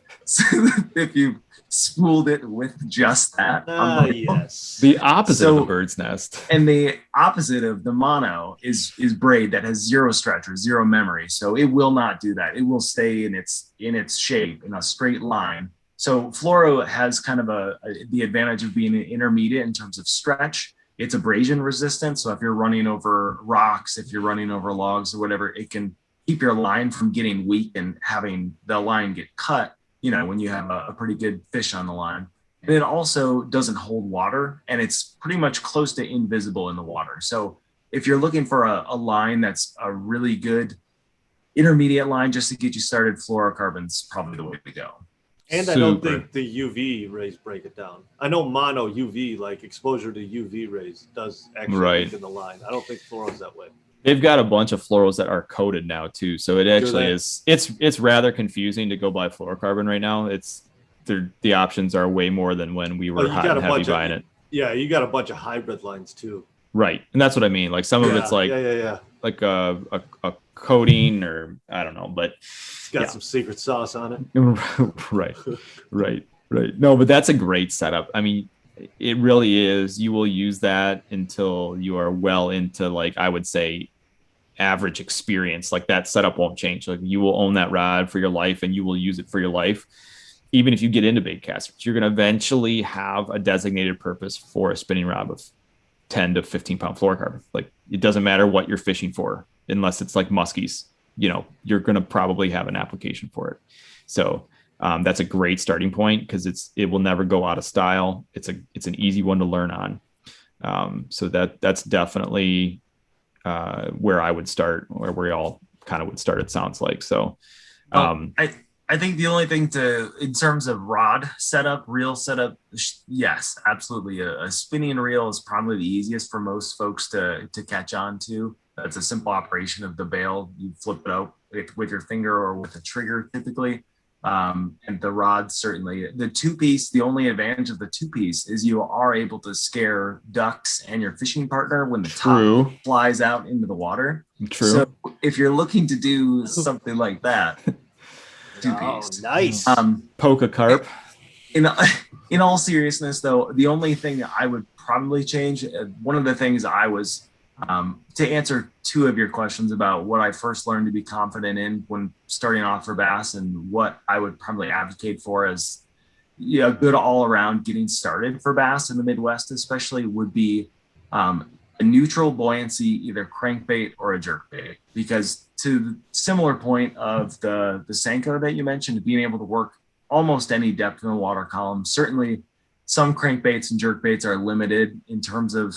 spooled it with just that. Yes. the opposite of a bird's nest. And the opposite of the mono is braid that has zero stretch or zero memory. So it will not do that. It will stay in its shape in a straight line. So fluoro has kind of the advantage of being an intermediate in terms of stretch. It's abrasion resistant. So if you're running over rocks, if you're running over logs or whatever, it can keep your line from getting weak and having the line get cut, you know, when you have a pretty good fish on the line. And it also doesn't hold water, and it's pretty much close to invisible in the water. So if you're looking for a line that's a really good intermediate line just to get you started, fluorocarbon's probably the way to go. And I don't think the UV rays break it down. I know mono UV, like exposure to UV rays, does actually weaken the line. I don't think fluoro's that way. They've got a bunch of fluoros that are coated now too, so it actually is. It's rather confusing to go buy fluorocarbon right now. The options are way more than when we were hot and heavy buying it. Yeah, you got a bunch of hybrid lines too. Right, and that's what I mean. Like some of it's like like a coating or I don't know, but it's got some secret sauce on it. right. No, but that's a great setup. I mean, it really is. You will use that until you are well into, like, I would say, average experience. Like that setup won't change. Like you will own that rod for your life and you will use it for your life. Even if you get into bait casters, you're going to eventually have a designated purpose for a spinning rod of 10 to 15 pound fluorocarbon. Like it doesn't matter what you're fishing for, unless it's like muskies, you know, you're going to probably have an application for it. So that's a great starting point because it will never go out of style. It's an easy one to learn on. So that's definitely where I would start, or where we all kind of would start, it sounds like. So I think the only thing in terms of rod setup, reel setup, yes, absolutely. A spinning reel is probably the easiest for most folks to catch on to. It's a simple operation of the bail. You flip it out with your finger or with a trigger typically. And the rod, certainly. The two-piece, the only advantage of the two-piece is you are able to scare ducks and your fishing partner when the top flies out into the water. True. So if you're looking to do something like that, two-piece. Oh, nice. Poke a carp. In all seriousness, though, the only thing I would probably change, one of the things I was, to answer two of your questions about what I first learned to be confident in when starting off for bass and what I would probably advocate for as a good all-around getting started for bass in the Midwest especially, would be a neutral buoyancy, either crankbait or a jerkbait. Because to the similar point of the Senko that you mentioned, being able to work almost any depth in the water column, certainly some crankbaits and jerkbaits are limited in terms of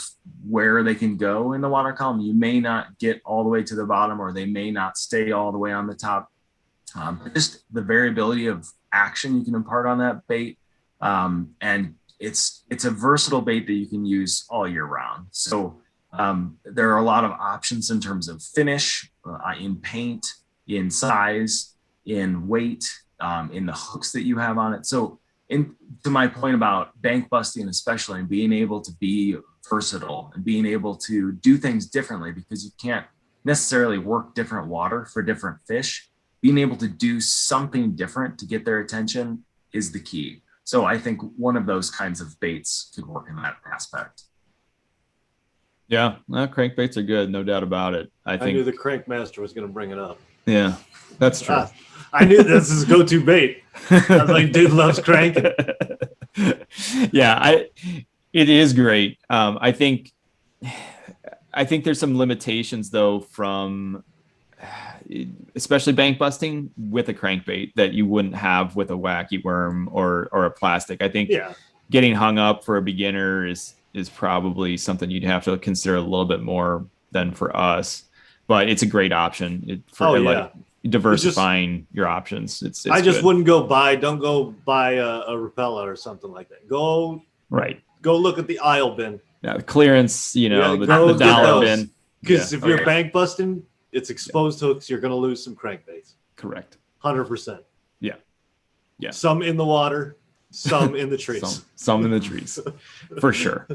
where they can go in the water column. You may not get all the way to the bottom, or they may not stay all the way on the top. Just the variability of action you can impart on that bait. And it's a versatile bait that you can use all year round. So there are a lot of options in terms of finish, in paint, in size, in weight, in the hooks that you have on it. So to my point about bank busting, especially, and being able to be versatile and being able to do things differently, because you can't necessarily work different water for different fish. Being able to do something different to get their attention is the key. So I think one of those kinds of baits could work in that aspect. Yeah, crankbaits are good, no doubt about it. I knew the Crankmaster was going to bring it up. Yeah, that's true. I knew this is go-to bait. I was like, dude loves cranking. Yeah, it is great. I think I think there's some limitations though from especially bank busting with a crankbait that you wouldn't have with a wacky worm or a plastic. I think getting hung up for a beginner is probably something you'd have to consider a little bit more than for us, but it's a great option like diversifying your options. It's I just good. wouldn't don't go buy a Rapella or something like that. Go look at the aisle bin. Yeah, the clearance, the go dollar bin. Because if you're bank busting, it's exposed hooks. You're going to lose some crankbaits. Correct. 100%. Yeah. Some in the water, some in the trees. some in the trees, for sure.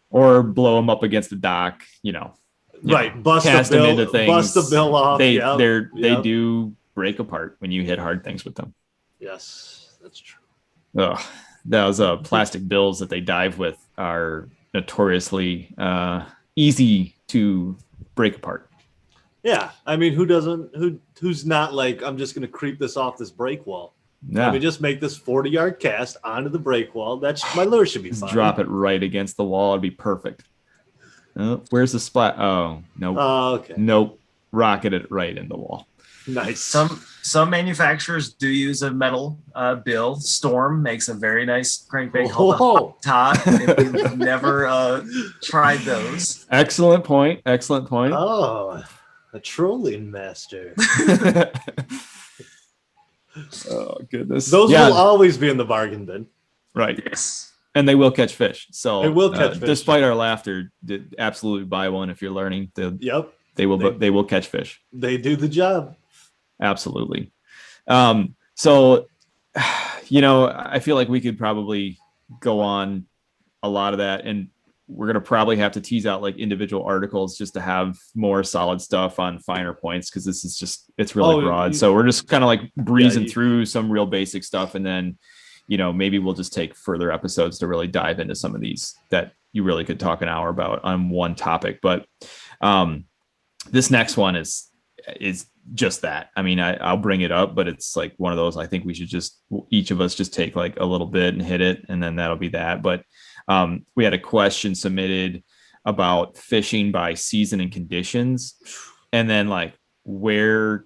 Or blow them up against the dock. Bust cast them into things. Bust the bill off. They do break apart when you hit hard things with them. Yes, that's true. Oh, those plastic bills that they dive with are notoriously easy to break apart. Yeah, I mean, who's not like, I'm just going to creep this off this break wall. Yeah. I mean, just make this 40-yard cast onto the break wall. My lure should be fine. Drop it right against the wall. It'd be perfect. Oh, where's the splat? Oh, nope. Oh, okay. Nope. Rocket it right in the wall. Nice. Some manufacturers do use a metal bill. Storm makes a very nice crankbait called the Hot Tot. If you've never tried those. Excellent point. Oh, a trolling master. Oh, goodness. Those will always be in the bargain bin. Right. Yes. And they will catch fish. So they will catch fish. Despite our laughter, absolutely buy one if you're learning. They will catch fish. They do the job. Absolutely. So, I feel like we could probably go on a lot of that, and we're going to probably have to tease out like individual articles just to have more solid stuff on finer points. Cause this is it's really broad. So we're just kind of like breezing through some real basic stuff. And then, maybe we'll just take further episodes to really dive into some of these that you really could talk an hour about on one topic. But, this next one is just that. I mean, I'll bring it up, but it's like one of those, I think we should each of us just take like a little bit and hit it. And then that'll be that. But, we had a question submitted about fishing by season and conditions, and then like where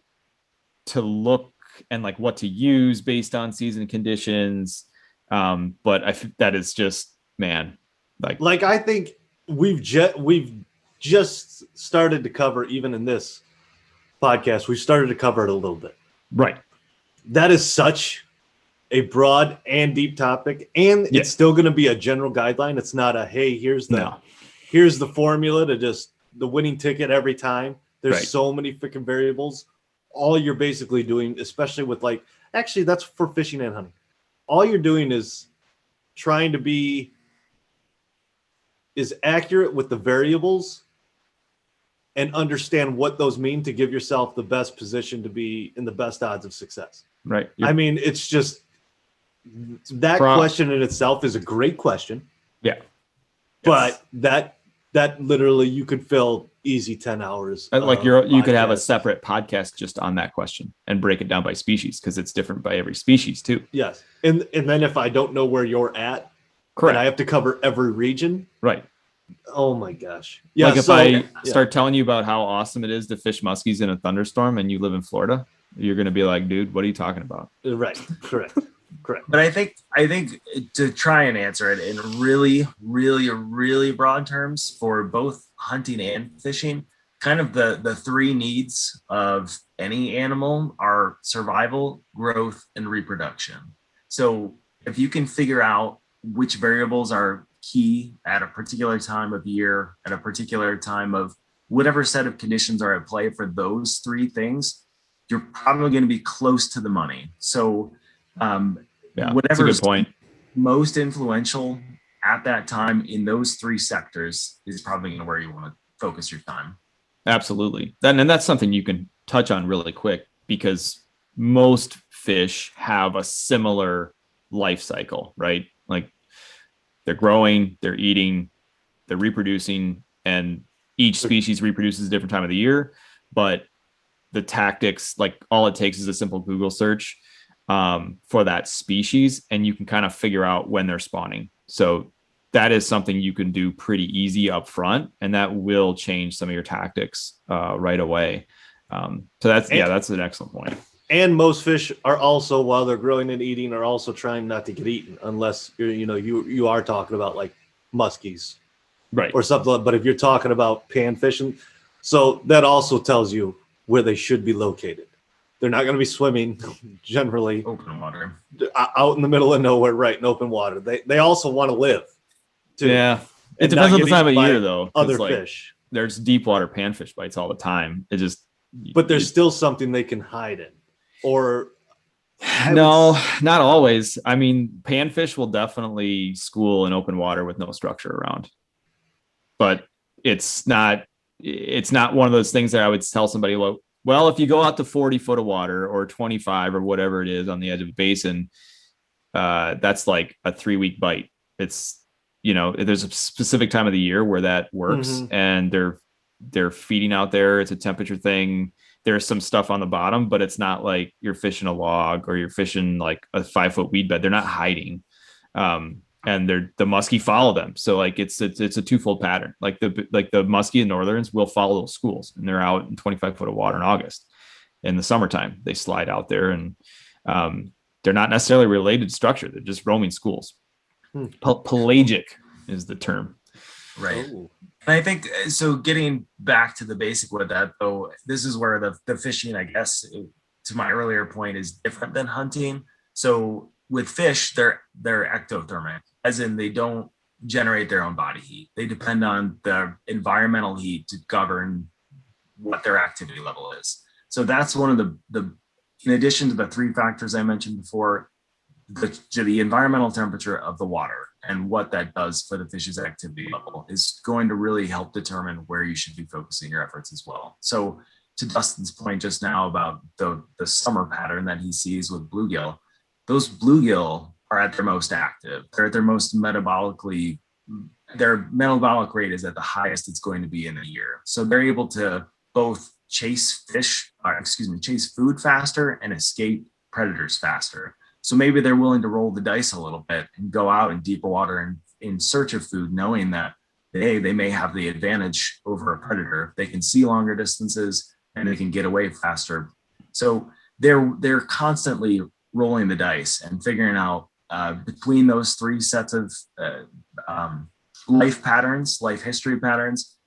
to look and like what to use based on season and conditions. But that is just, man, like I think we've just started to cover, even in this podcast, we've started to cover it a little bit. Right. That is such a broad and deep topic, and it's still going to be a general guideline. It's not a, hey, here's the formula to just the winning ticket every time. There's so many freaking variables. All you're basically doing, especially with actually that's for fishing and hunting. All you're doing is trying to be accurate with the variables and understand what those mean to give yourself the best position to be in the best odds of success. Right. I mean, it's just that question in itself is a great question. Yeah. But that literally you could fill easy 10 hours. You could have a separate podcast just on that question and break it down by species, because it's different by every species too. Yes. And then if I don't know where you're at, correct, and I have to cover every region. Right. Oh my gosh. Yeah. Like if I start telling you about how awesome it is to fish muskies in a thunderstorm and you live in Florida, you're going to be like, dude, what are you talking about? Right. Correct. But I think to try and answer it in really, really, really broad terms for both hunting and fishing, kind of the three needs of any animal are survival, growth, and reproduction. So if you can figure out which variables are key at a particular time of year, at a particular time of whatever set of conditions are at play for those three things, you're probably going to be close to the money. So whatever good point. Most influential at that time in those three sectors is probably where you want to focus your time. Absolutely. And that's something you can touch on really quick, because most fish have a similar life cycle, right? Like they're growing, they're eating, they're reproducing, and each species reproduces a different time of the year. But the tactics, like all it takes is a simple Google search for that species, and you can kind of figure out when they're spawning. So that is something you can do pretty easy up front, and that will change some of your tactics right away. So that's an excellent point. And most fish are also, while they're growing and eating, are also trying not to get eaten, unless you are talking about like muskies, right, or something. But if you're talking about pan fishing, so that also tells you where they should be located. They're not going to be swimming generally open water out in the middle of nowhere, right, in open water. They also want to live too. Yeah, it depends on the time of year, though. Other fish. There's deep water panfish bites all the time. But there's still something they can hide in. Or no, not always. I mean, panfish will definitely school in open water with no structure around. But it's not one of those things that I would tell somebody, well, if you go out to 40 foot of water or 25 or whatever it is on the edge of a basin, that's like a 3-week bite. It's, there's a specific time of the year where that works, and they're feeding out there. It's a temperature thing. There's some stuff on the bottom, but it's not like you're fishing a log or you're fishing like a 5-foot weed bed. They're not hiding. And the muskie follow them. So like it's a twofold pattern. Like the muskie and northerns will follow those schools, and they're out in 25 foot of water in August. In the summertime, they slide out there, and they're not necessarily related to structure. They're just roaming schools. Pelagic is the term. Right. Oh. And I think, so getting back to the basic with that, though, this is where the fishing, I guess, to my earlier point, is different than hunting. So with fish, they're ectothermic, as in they don't generate their own body heat. They depend on the environmental heat to govern what their activity level is. So that's one of the in addition to the 3 factors I mentioned before, the environmental temperature of the water and what that does for the fish's activity level is going to really help determine where you should be focusing your efforts as well. So to Dustin's point just now about the summer pattern that he sees with bluegill, those bluegill are at their most active. They're at their most metabolically, their metabolic rate is at the highest it's going to be in a year. So they're able to both chase food faster and escape predators faster. So maybe they're willing to roll the dice a little bit and go out in deeper water and in search of food, knowing that, hey, they may have the advantage over a predator. They can see longer distances and they can get away faster. So they're constantly rolling the dice and figuring out between those 3 sets of life patterns, life history patterns,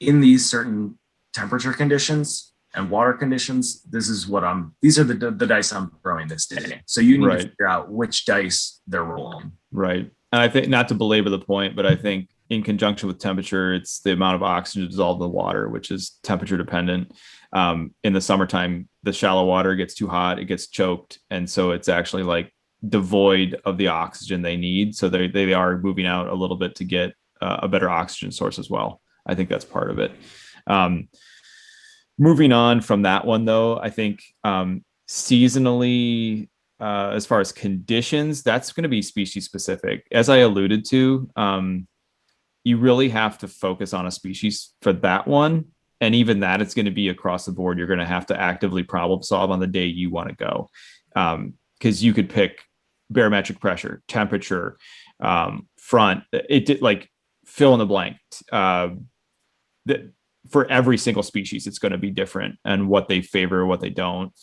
in these certain temperature conditions and water conditions, these are the dice I'm throwing this day. So you need to figure out which dice they're rolling. Right. And I think, not to belabor the point, but I think in conjunction with temperature, it's the amount of oxygen dissolved in the water, which is temperature dependent. In the summertime, the shallow water gets too hot, it gets choked. And so it's actually like devoid of the oxygen they need. So they are moving out a little bit to get a better oxygen source as well. I think that's part of it. Moving on from that one, though, I think seasonally, as far as conditions, that's going to be species specific. As I alluded to, you really have to focus on a species for that one. And even that, it's going to be across the board. You're going to have to actively problem solve on the day you want to go. Because you could pick barometric pressure, temperature, front. It did like fill in the blank. For every single species, it's going to be different, and what they favor, what they don't.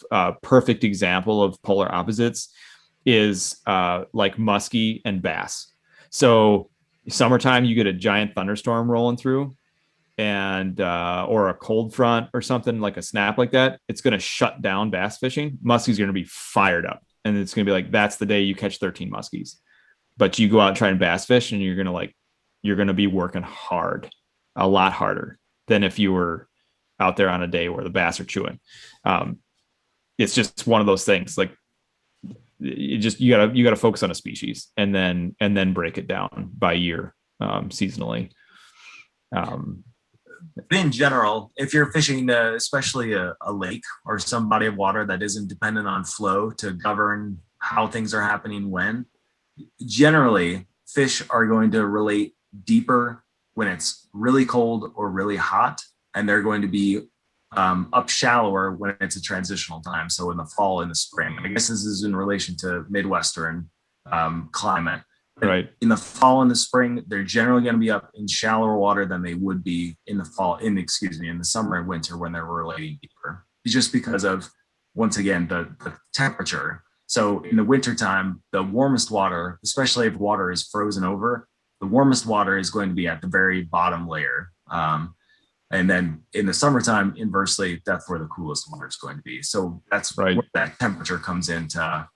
Perfect example of polar opposites is like muskie and bass. So summertime, you get a giant thunderstorm rolling through, and or a cold front or something like a snap like that. It's going to shut down bass fishing. Muskie's going to be fired up, and it's going to be like, that's the day you catch 13 muskies. But you go out and try and bass fish, and you're going to be working hard, a lot harder than if you were out there on a day where the bass are chewing. It's just one of those things. Like you gotta focus on a species and then break it down by year, seasonally. In general, if you're fishing, especially a lake or some body of water that isn't dependent on flow to govern how things are happening when, generally fish are going to relate deeper when it's really cold or really hot, and they're going to be up shallower when it's a transitional time. So in the fall, in the spring. I guess this is in relation to Midwestern climate. Right. In the fall and the spring, they're generally going to be up in shallower water than they would be in the in the summer and winter when they're relating deeper. It's just because of, once again, the temperature. So in the wintertime, the warmest water, especially if water is frozen over, the warmest water is going to be at the very bottom layer. And then in the summertime, inversely, that's where the coolest water is going to be. So that's right. where that temperature comes into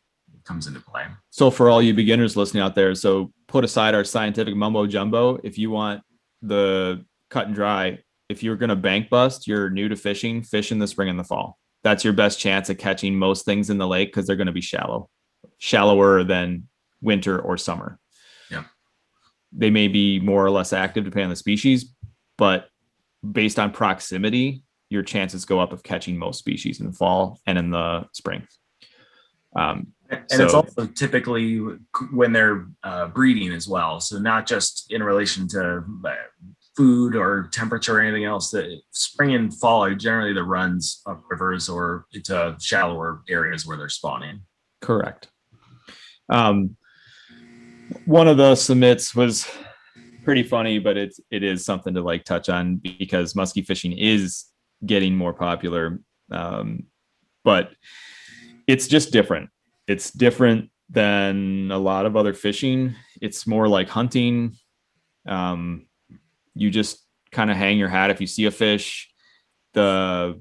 play. So for all you beginners listening out there, so put aside our scientific mumbo jumbo. If you want the cut and dry, if you're going to bank bust, you're new to fishing, fish in the spring and the fall. That's your best chance at catching most things in the lake because they're going to be shallower than winter or summer. Yeah. They may be more or less active depending on the species, but based on proximity, your chances go up of catching most species in the fall and in the spring. It's also typically when they're breeding as well. So not just in relation to food or temperature or anything else. That spring and fall are generally the runs of rivers or into shallower areas where they're spawning. Correct. One of the submits was pretty funny, but it is something to like touch on because muskie fishing is getting more popular, but it's just different. It's different than a lot of other fishing. It's more like hunting. You just kind of hang your hat if you see a fish. The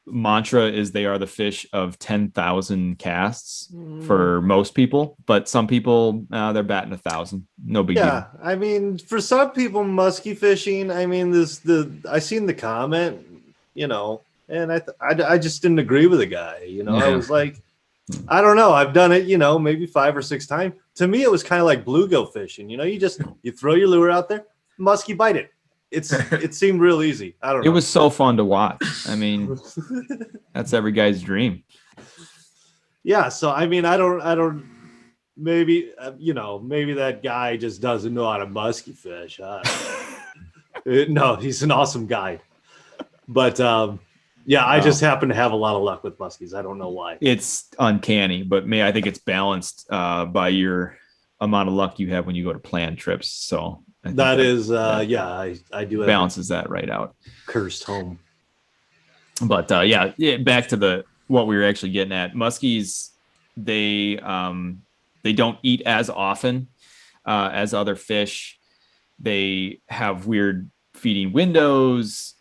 mantra is they are the fish of 10,000 casts for most people, but some people they're batting 1,000. No big deal. Yeah, I mean, for some people, muskie fishing. I mean, I seen the comment, and I just didn't agree with the guy. I was like, I don't know. I've done it, maybe 5 or 6 times. To me, it was kind of like bluegill fishing. You throw your lure out there, muskie bite it. It seemed real easy. I don't know. It was so fun to watch. I mean, that's every guy's dream. Yeah. So, I mean, I don't, maybe, maybe that guy just doesn't know how to muskie fish. No, he's an awesome guide. But, yeah, I just happen to have a lot of luck with muskies. I don't know why. It's uncanny, but I think it's balanced by your amount of luck you have when you go to planned trips. So that is, I do. Balances that right out. Cursed home. But yeah, back to what we were actually getting at. Muskies, they don't eat as often as other fish. They have weird feeding windows.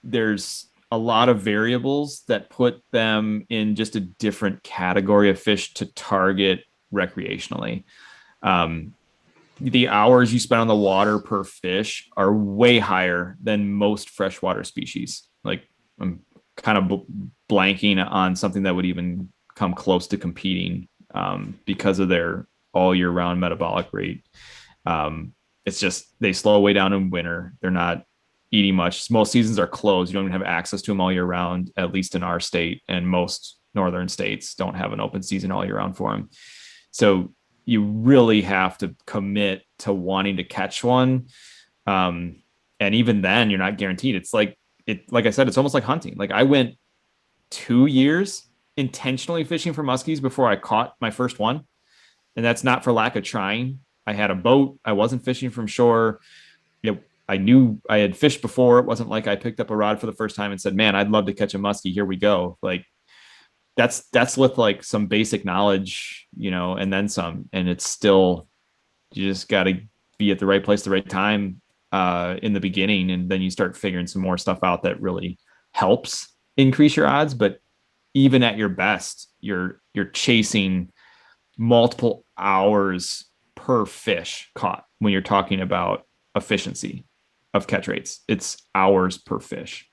There's a lot of variables that put them in just a different category of fish to target recreationally. The hours you spend on the water per fish are way higher than most freshwater species. Like I'm kind of blanking on something that would even come close to competing because of their all year round metabolic rate. It's just, they slow way down in winter. They're not eating much. Most seasons are closed. You don't even have access to them all year round, at least in our state, and most northern states don't have an open season all year round for them. So you really have to commit to wanting to catch one. And even then you're not guaranteed. It's like I said, it's almost like hunting. Like I went 2 years intentionally fishing for muskies before I caught my first one. And that's not for lack of trying. I had a boat. I wasn't fishing from shore. I knew I had fished before. It wasn't like I picked up a rod for the first time and said, man, I'd love to catch a muskie. Here we go. Like that's with like some basic knowledge, and then some, and it's still, you just got to be at the right place, the right time in the beginning. And then you start figuring some more stuff out that really helps increase your odds. But even at your best, you're chasing multiple hours per fish caught when you're talking about efficiency of catch rates. It's hours per fish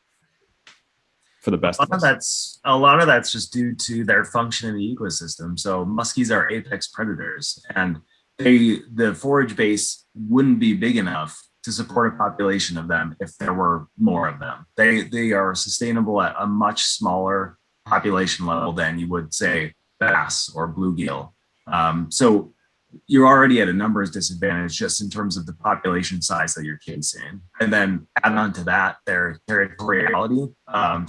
for the best. A lot of that's just due to their function in the ecosystem. So muskies are apex predators, and the forage base wouldn't be big enough to support a population of them if there were more of them. They are sustainable at a much smaller population level than you would say bass or bluegill. So you're already at a numbers disadvantage just in terms of the population size that you're chasing. And then add on to that their territoriality.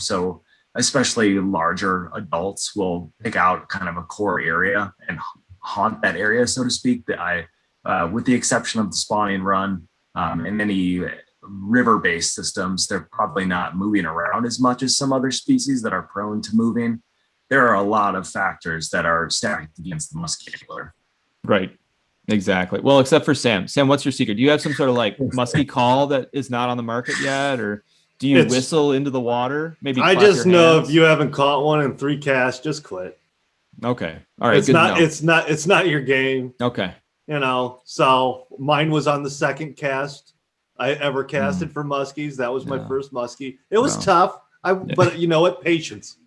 So especially larger adults will pick out kind of a core area and haunt that area, so to speak. with the exception of the spawning run and any river-based systems, they're probably not moving around as much as some other species that are prone to moving. There are a lot of factors that are stacked against the muskie angler. Right. Exactly. Well, except for Sam. Sam, what's your secret? Do you have some sort of like muskie call that is not on the market yet, or do you whistle into the water? Maybe I just know if you haven't caught one in 3 casts, just quit. Okay. All right. It's not your game. Okay. You know, so mine was on the second cast I ever casted for muskies. That was my first muskie. It was tough. But you know what? Patience.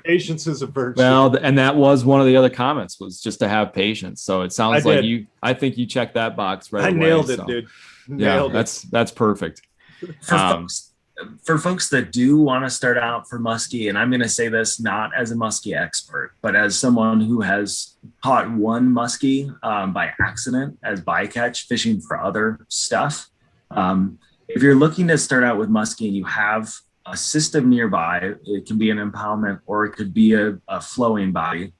Patience is a virtue. Well, and that was one of the other comments, was just to have patience. So it sounds like I think you checked that box right away. I nailed it, dude. That's perfect. For folks that do want to start out for muskie, and I'm going to say this not as a muskie expert, but as someone who has caught one muskie by accident as bycatch fishing for other stuff. If you're looking to start out with muskie and you have a system nearby, it can be an impoundment or it could be a flowing body,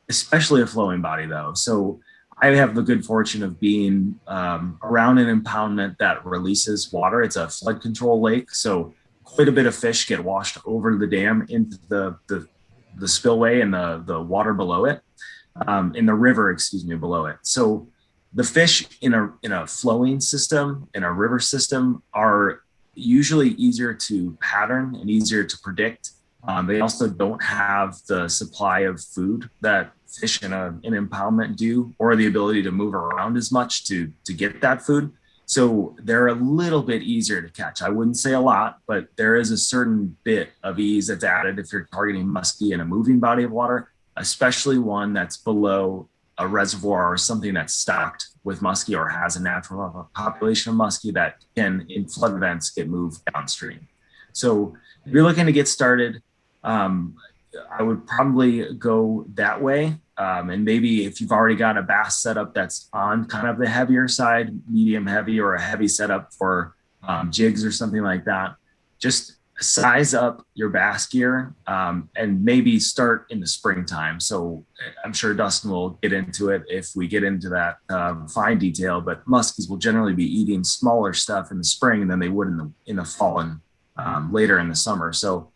especially a flowing body though. So I have the good fortune of being around an impoundment that releases water. It's a flood control lake, so quite a bit of fish get washed over the dam into the spillway and the water below it, in the river, below it. So the fish in a flowing system, in a river system, are usually easier to pattern and easier to predict. They also don't have the supply of food that fish in an impoundment do, or the ability to move around as much to get that food. So they're a little bit easier to catch. I wouldn't say a lot, but there is a certain bit of ease that's added if you're targeting muskie in a moving body of water, especially one that's below a reservoir or something that's stocked with muskie or has a natural population of muskie that can, in flood events, get moved downstream. So if you're looking to get started, I would probably go that way. And maybe if you've already got a bass setup that's on kind of the heavier side, medium heavy, or a heavy setup for jigs or something like that, just size up your bass gear and maybe start in the springtime. So I'm sure Dustin will get into it if we get into that fine detail, but muskies will generally be eating smaller stuff in the spring than they would in the fall and later in the summer. So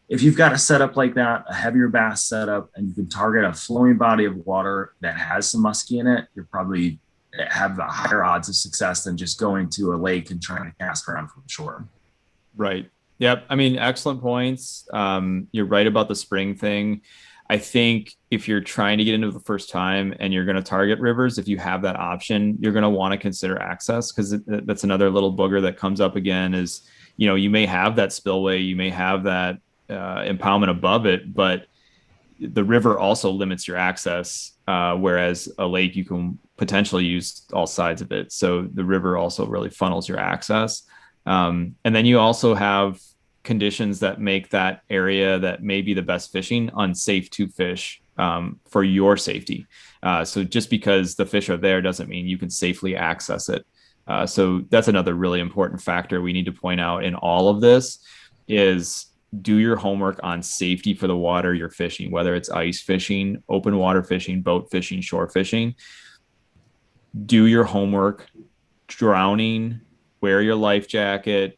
if you've got a setup like that, a heavier bass setup, and you can target a flowing body of water that has some muskie in it, you're probably have the higher odds of success than just going to a lake and trying to cast around from shore. Right. Yep. I mean, excellent points. You're right about the spring thing. I think if you're trying to get into the first time and you're going to target rivers, if you have that option, you're going to want to consider access, because that's another little booger that comes up again is, you know, you may have that spillway, you may have that impoundment above it, but the river also limits your access, whereas a lake, you can potentially use all sides of it. So the river also really funnels your access. And then you also have conditions that make that area that may be the best fishing unsafe to fish for your safety. So just because the fish are there doesn't mean you can safely access it. So that's another really important factor we need to point out in all of this is do your homework on safety for the water you're fishing, whether it's ice fishing, open water fishing, boat fishing, shore fishing. Do your homework. Drowning, wear your life jacket.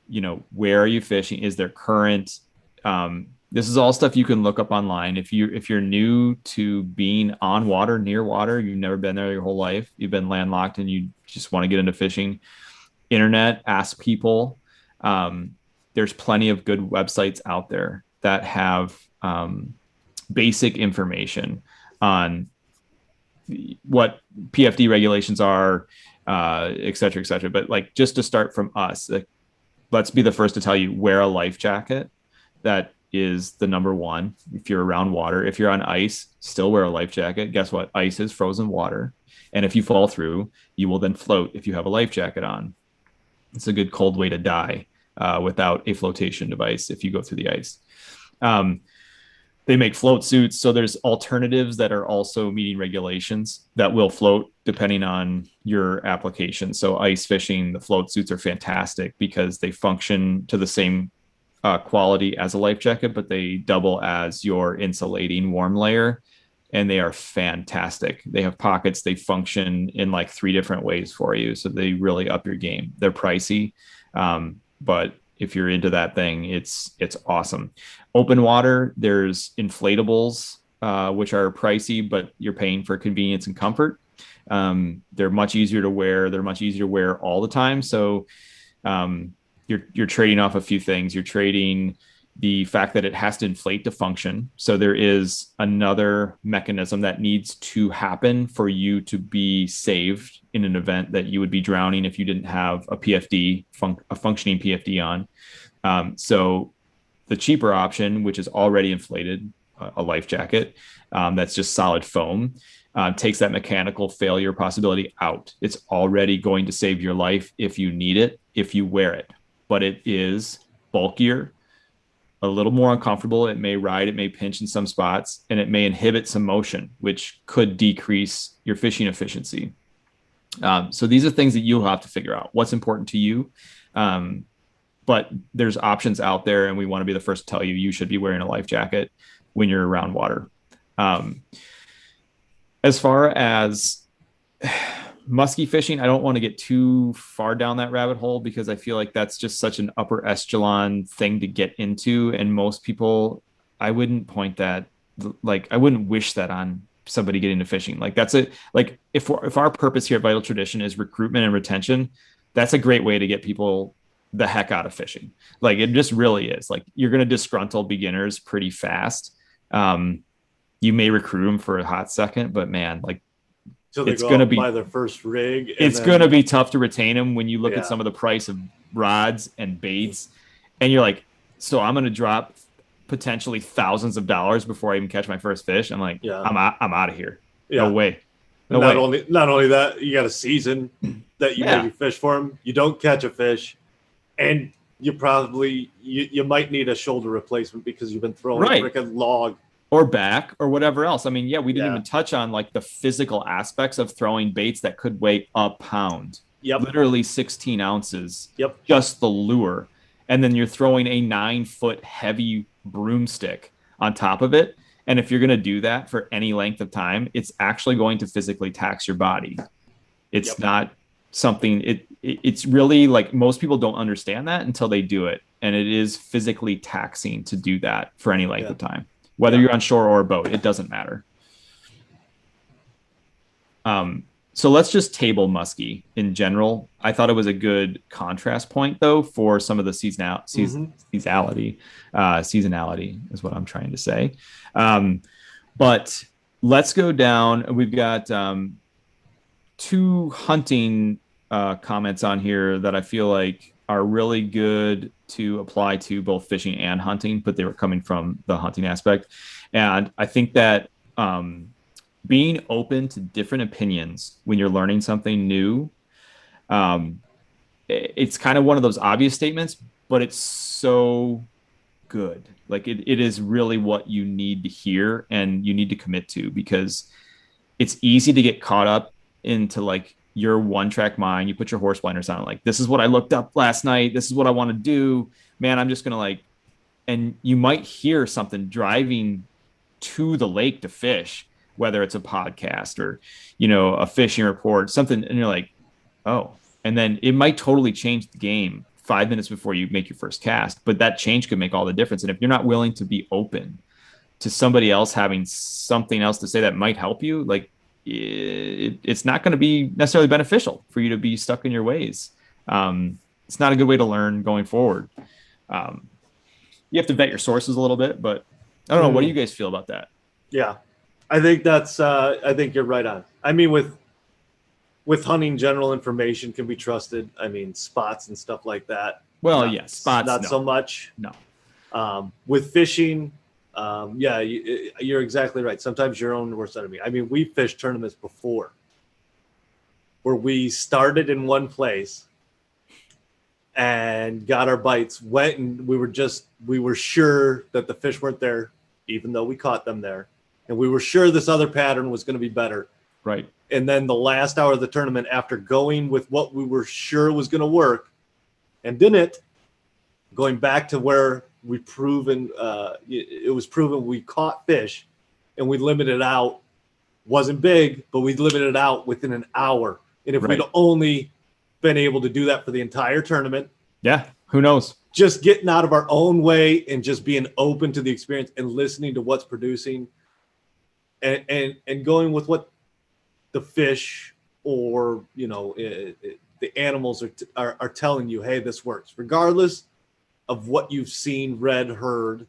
You know, where are you fishing? Is there current? This is all stuff you can look up online. If you're new to being on water, near water, you've never been there your whole life, you've been landlocked and you just want to get into fishing, internet, ask people. There's plenty of good websites out there that have basic information on what PFD regulations are, et cetera, et cetera. But like, just to start from us, like, let's be the first to tell you, wear a life jacket. That is the number one. If you're around water, if you're on ice, still wear a life jacket. Guess what? Ice is frozen water. And if you fall through, you will then float if you have a life jacket on. It's a good cold way to die without a flotation device if you go through the ice. They make float suits. So there's alternatives that are also meeting regulations that will float depending on your application. So ice fishing, the float suits are fantastic because they function to the same quality as a life jacket, but they double as your insulating warm layer and they are fantastic. They have pockets. They function in like 3 different ways for you. So they really up your game. They're pricey. But if you're into that thing, it's awesome. Open water, there's inflatables, which are pricey, but you're paying for convenience and comfort. They're much easier to wear. They're much easier to wear all the time. So you're trading off a few things. You're trading the fact that it has to inflate to function. So there is another mechanism that needs to happen for you to be saved in an event that you would be drowning if you didn't have a PFD, a functioning PFD on. So the cheaper option, which is already inflated, a life jacket that's just solid foam, takes that mechanical failure possibility out. It's already going to save your life if you need it, if you wear it. But it is bulkier, a little more uncomfortable. It may ride, it may pinch in some spots, and it may inhibit some motion, which could decrease your fishing efficiency. So these are things that you'll have to figure out what's important to you. But there's options out there, and we want to be the first to tell you, you should be wearing a life jacket when you're around water. As far as muskie fishing, I don't want to get too far down that rabbit hole because I feel like that's just such an upper echelon thing to get into. And most people, I wouldn't point that, like, I wouldn't wish that on somebody getting into fishing. Like, that's it. Like, if our purpose here at Vital Tradition is recruitment and retention, that's a great way to get people the heck out of fishing. Like, it just really is. Like, you're going to disgruntle beginners pretty fast. You may recruit them for a hot second, but man, like, So they it's go going to out and be buy their first rig. It's going to be tough to retain them when you look Yeah. at some of the price of rods and baits, and you're like, so I'm going to drop potentially thousands of dollars before I even catch my first fish. I'm like, Yeah. I'm out of here. Yeah. No way. No not way. Not only that, you got a season that you Yeah. maybe fish for them. You don't catch a fish, and you probably you might need a shoulder replacement because you've been throwing Right. a freaking log. Or back or whatever else. I mean, yeah, we didn't Yeah. even touch on like the physical aspects of throwing baits that could weigh a pound. Yep. Literally 16 ounces. Yep. Just the lure. And then you're throwing a 9-foot heavy broomstick on top of it. And if you're going to do that for any length of time, it's actually going to physically tax your body. It's Yep. not something, it's really like, most people don't understand that until they do it. And it is physically taxing to do that for any length Yeah. of time. Whether you're on shore or a boat, it doesn't matter. So let's just table muskie in general. I thought it was a good contrast point, though, for some of the seasonality. Seasonality is what I'm trying to say. But let's go down. We've got 2 hunting comments on here that I feel like are really good to apply to both fishing and hunting, but they were coming from the hunting aspect. And I think that being open to different opinions when you're learning something new, it's kind of one of those obvious statements, but it's so good. Like it is really what you need to hear and you need to commit to, because it's easy to get caught up into like your one-track mind. You put your horse blinders on, like, this is what I looked up last night. This is what I want to do. Man, I'm just going to like, and you might hear something driving to the lake to fish, whether it's a podcast or, a fishing report, something. And you're like, oh, and then it might totally change the game 5 minutes before you make your first cast, but that change could make all the difference. And if you're not willing to be open to somebody else having something else to say that might help you, like, it's not going to be necessarily beneficial for you to be stuck in your ways. It's not a good way to learn going forward. You have to vet your sources a little bit, but I don't know. What do you guys feel about that? Yeah, I think I think you're right on. I mean, with hunting, general information can be trusted. I mean, spots and stuff like that. Well, yes, spots, not no. so much. No. With fishing, yeah, you're exactly right. Sometimes your own worst enemy. I mean, we fished tournaments before where we started in one place and got our bites, went, and we were sure that the fish weren't there, even though we caught them there. And we were sure this other pattern was going to be better. Right. And then the last hour of the tournament, after going with what we were sure was going to work and didn't, going back to where it was proven we caught fish and we limited it out. Wasn't big, but we limited it out within an hour. And if we'd only been able to do that for the entire tournament, who knows? Just getting out of our own way and just being open to the experience and listening to what's producing, and going with what the fish or the animals are telling you. Hey, this works, regardless of what you've seen, read, heard.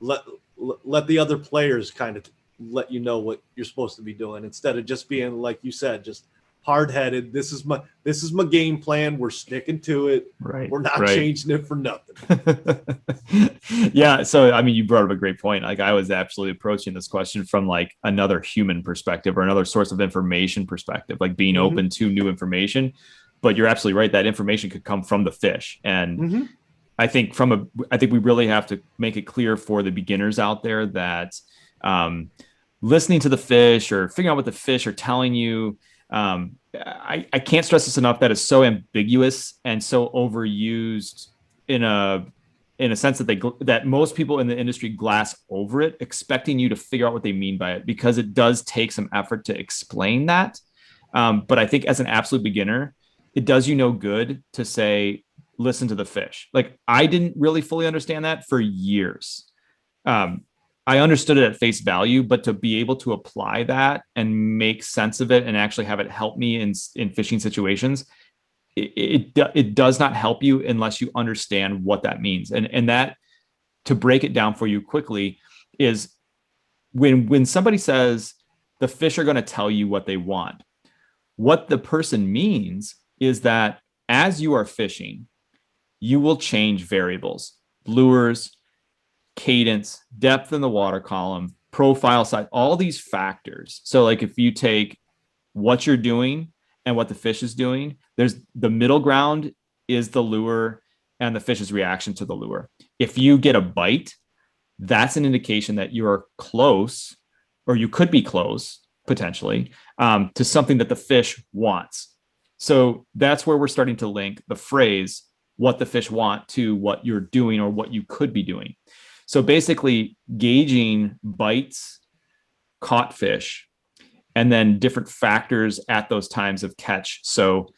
Let the other players kind of let you know what you're supposed to be doing, instead of just being, like you said, just hard-headed. This is my game plan. We're sticking to it. Right. We're not changing it for nothing. Yeah. So, I mean, you brought up a great point. Like, I was absolutely approaching this question from like another human perspective or another source of information perspective, like being open to new information. But you're absolutely right. That information could come from the fish. And I think we really have to make it clear for the beginners out there that listening to the fish or figuring out what the fish are telling you, I can't stress this enough, that is so ambiguous and so overused in a sense that most people in the industry glass over it, expecting you to figure out what they mean by it, because it does take some effort to explain that. But I think as an absolute beginner, it does you no good to say, listen to the fish. Like, I didn't really fully understand that for years. I understood it at face value, but to be able to apply that and make sense of it and actually have it help me in fishing situations, it does not help you unless you understand what that means. And that, to break it down for you quickly, is when somebody says the fish are going to tell you what they want, what the person means is that as you are fishing, you will change variables, lures, cadence, depth in the water column, profile size, all these factors. So like, if you take what you're doing and what the fish is doing, there's the middle ground is the lure and the fish's reaction to the lure. If you get a bite, that's an indication that you are close, or you could be close potentially, to something that the fish wants. So that's where we're starting to link the phrase, what the fish want, to what you're doing or what you could be doing. So basically gauging bites, caught fish, and then different factors at those times of catch. So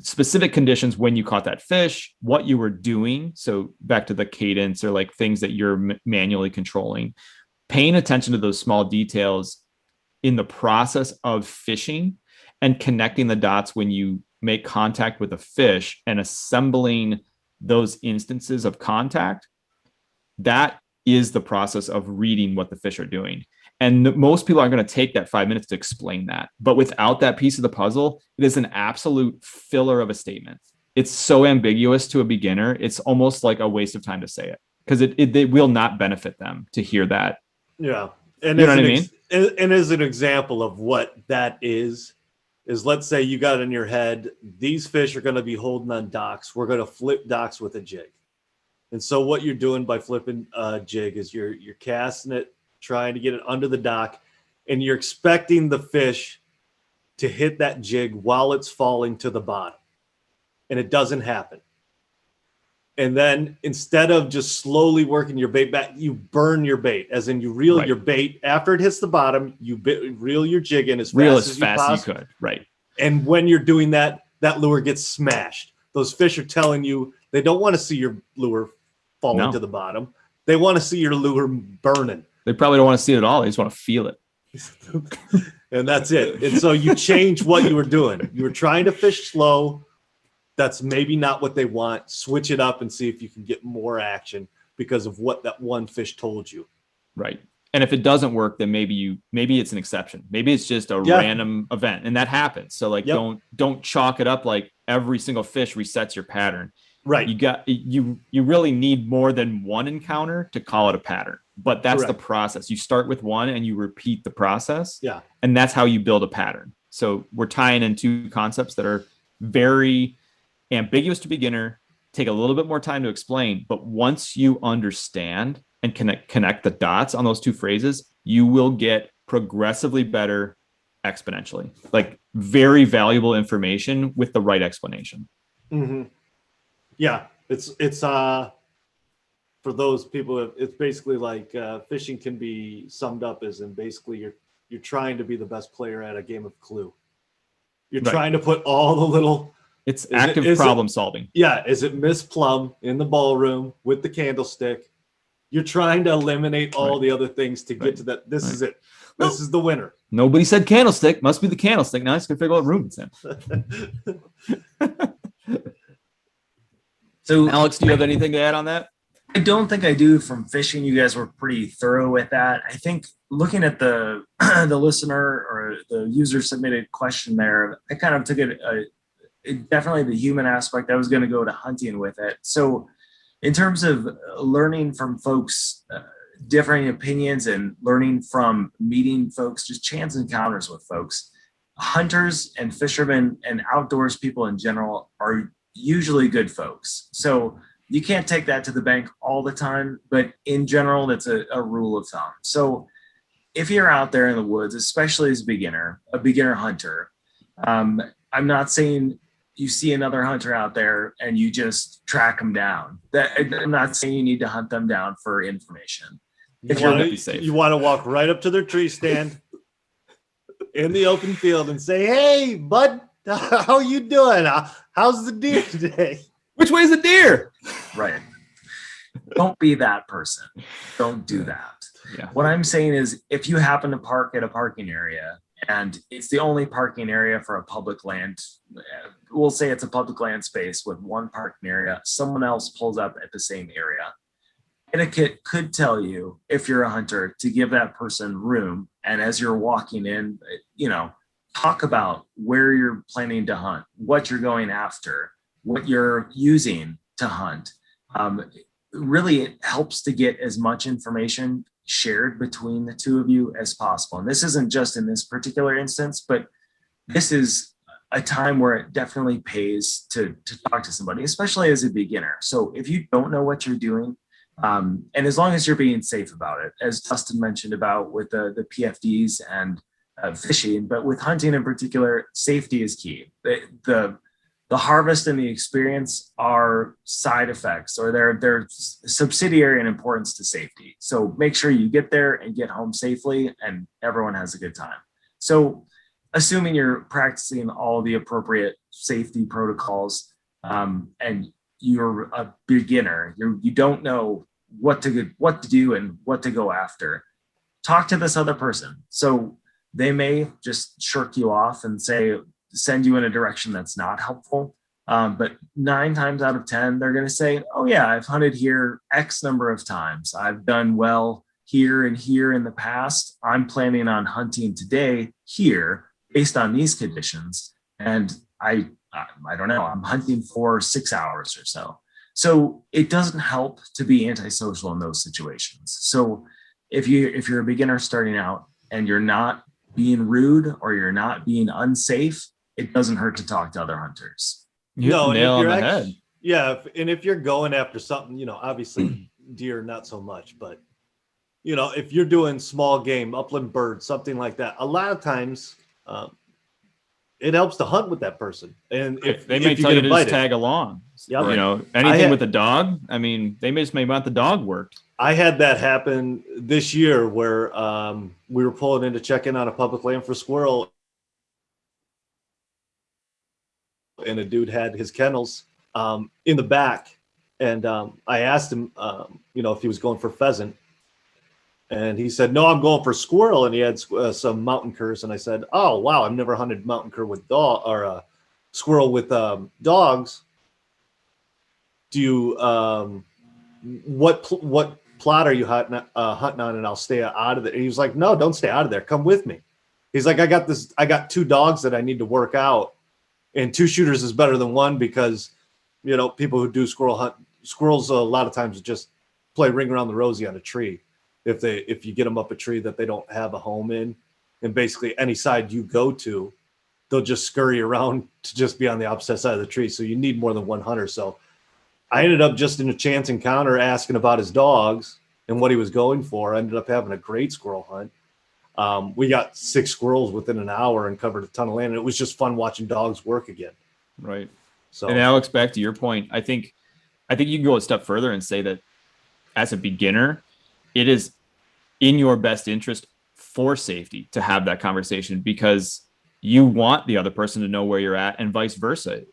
specific conditions when you caught that fish, what you were doing. So back to the cadence, or like things that you're manually controlling, paying attention to those small details in the process of fishing, and connecting the dots when you make contact with a fish and assembling those instances of contact. That is the process of reading what the fish are doing. And most people aren't going to take that 5 minutes to explain that. But without that piece of the puzzle, it is an absolute filler of a statement. It's so ambiguous to a beginner. It's almost like a waste of time to say it, because it will not benefit them to hear that. Yeah. And you know what I mean? And as an example of what that is let's say you got in your head, these fish are going to be holding on docks. We're going to flip docks with a jig. And so what you're doing by flipping a jig is you're casting it, trying to get it under the dock, and you're expecting the fish to hit that jig while it's falling to the bottom. And it doesn't happen. And then instead of just slowly working your bait back, you burn your bait, as in you reel your bait after it hits the bottom. You reel your jig in as fast as you could. Right. And when you're doing that, that lure gets smashed. Those fish are telling you they don't want to see your lure falling to the bottom. They want to see your lure burning. They probably don't want to see it at all. They just want to feel it. And that's it. And so you change what you were doing. You were trying to fish slow. That's maybe not what they want. Switch it up and see if you can get more action because of what that one fish told you. Right. And if it doesn't work, then maybe it's an exception. Maybe it's just a random event, and that happens. So like, don't chalk it up like every single fish resets your pattern. Right. You really need more than one encounter to call it a pattern, but that's the process. You start with one and you repeat the process. Yeah. And that's how you build a pattern. So we're tying in two concepts that are very ambiguous to beginner, take a little bit more time to explain, but once you understand and connect the dots on those two phrases, you will get progressively better exponentially. Like, very valuable information with the right explanation. Mm-hmm. Yeah, it's for those people, it's basically like fishing can be summed up as in basically you're trying to be the best player at a game of Clue. You're trying to put all the little. It's active problem solving. Yeah. Is it Miss Plum in the ballroom with the candlestick? You're trying to eliminate all the other things to get to that. This is it. This is the winner. Nobody said candlestick. Must be the candlestick. Now I just can figure out what room it's in. So, Alex, do you have anything to add on that? I don't think I do. From fishing, you guys were pretty thorough with that. I think looking at the the listener or the user submitted question there, I kind of took it definitely the human aspect. I was going to go to hunting with it. So in terms of learning from folks, differing opinions and learning from meeting folks, just chance encounters with folks, hunters and fishermen and outdoors people in general are usually good folks. So you can't take that to the bank all the time, but in general, that's a rule of thumb. So if you're out there in the woods, especially as a beginner hunter, I'm not saying you see another hunter out there and you just track them down. I'm not saying you need to hunt them down for information. You want to walk right up to their tree stand in the open field and say, "Hey, bud, how you doing? How's the deer today? Which way is the deer?" Right. Don't be that person. Don't do that. Yeah. What I'm saying is if you happen to park at a parking area and it's the only parking area for a public land, we'll say it's a public land space with one parking area, someone else pulls up at the same area. Etiquette could tell you, if you're a hunter, to give that person room. And as you're walking in, talk about where you're planning to hunt, what you're going after, what you're using to hunt. Really, it helps to get as much information shared between the two of you as possible. And this isn't just in this particular instance, but this is a time where it definitely pays to talk to somebody, especially as a beginner. So if you don't know what you're doing, and as long as you're being safe about it, as Dustin mentioned about with the PFDs and fishing, but with hunting in particular, safety is key. The harvest and the experience are side effects, or they're subsidiary in importance to safety. So make sure you get there and get home safely and everyone has a good time. So assuming you're practicing all the appropriate safety protocols, and you're a beginner, you don't know what to do and what to go after, talk to this other person. So they may just shirk you off and send you in a direction that's not helpful. But 9 times out of 10, they're going to say, "Oh yeah, I've hunted here X number of times. I've done well here and here in the past. I'm planning on hunting today here based on these conditions. And I don't know, I'm hunting for 6 hours or so." So it doesn't help to be antisocial in those situations. So if you're a beginner starting out and you're not being rude or you're not being unsafe, it doesn't hurt to talk to other hunters. Nail on the head. Yeah, and if you're going after something, obviously deer not so much, but if you're doing small game, upland birds, something like that, a lot of times it helps to hunt with that person. And if they may tell you to just tag along, anything with a dog. I mean, they may want the dog worked. I had that happen this year where we were pulling in to check in on a public land for squirrel, and a dude had his kennels in the back, and I asked him, if he was going for pheasant, and he said, "No, I'm going for squirrel," and he had some mountain curs, and I said, "Oh wow, I've never hunted mountain cur with squirrel with dogs. Do you what plot are you hunting on, and I'll stay out of there?" And he was like, "No, don't stay out of there. Come with me." He's like, I got 2 dogs that I need to work out, and 2 shooters is better than 1 because, people who do squirrels a lot of times just play ring around the rosy on a tree. If you get them up a tree that they don't have a home in, and basically any side you go to, they'll just scurry around to just be on the opposite side of the tree. So you need more than 1 hunter. So I ended up just in a chance encounter asking about his dogs and what he was going for. I ended up having a great squirrel hunt. We got 6 squirrels within an hour and covered a ton of land. And it was just fun watching dogs work again. Right. So, and Alex, back to your point, I think you can go a step further and say that as a beginner, it is in your best interest for safety to have that conversation, because you want the other person to know where you're at, and vice versa,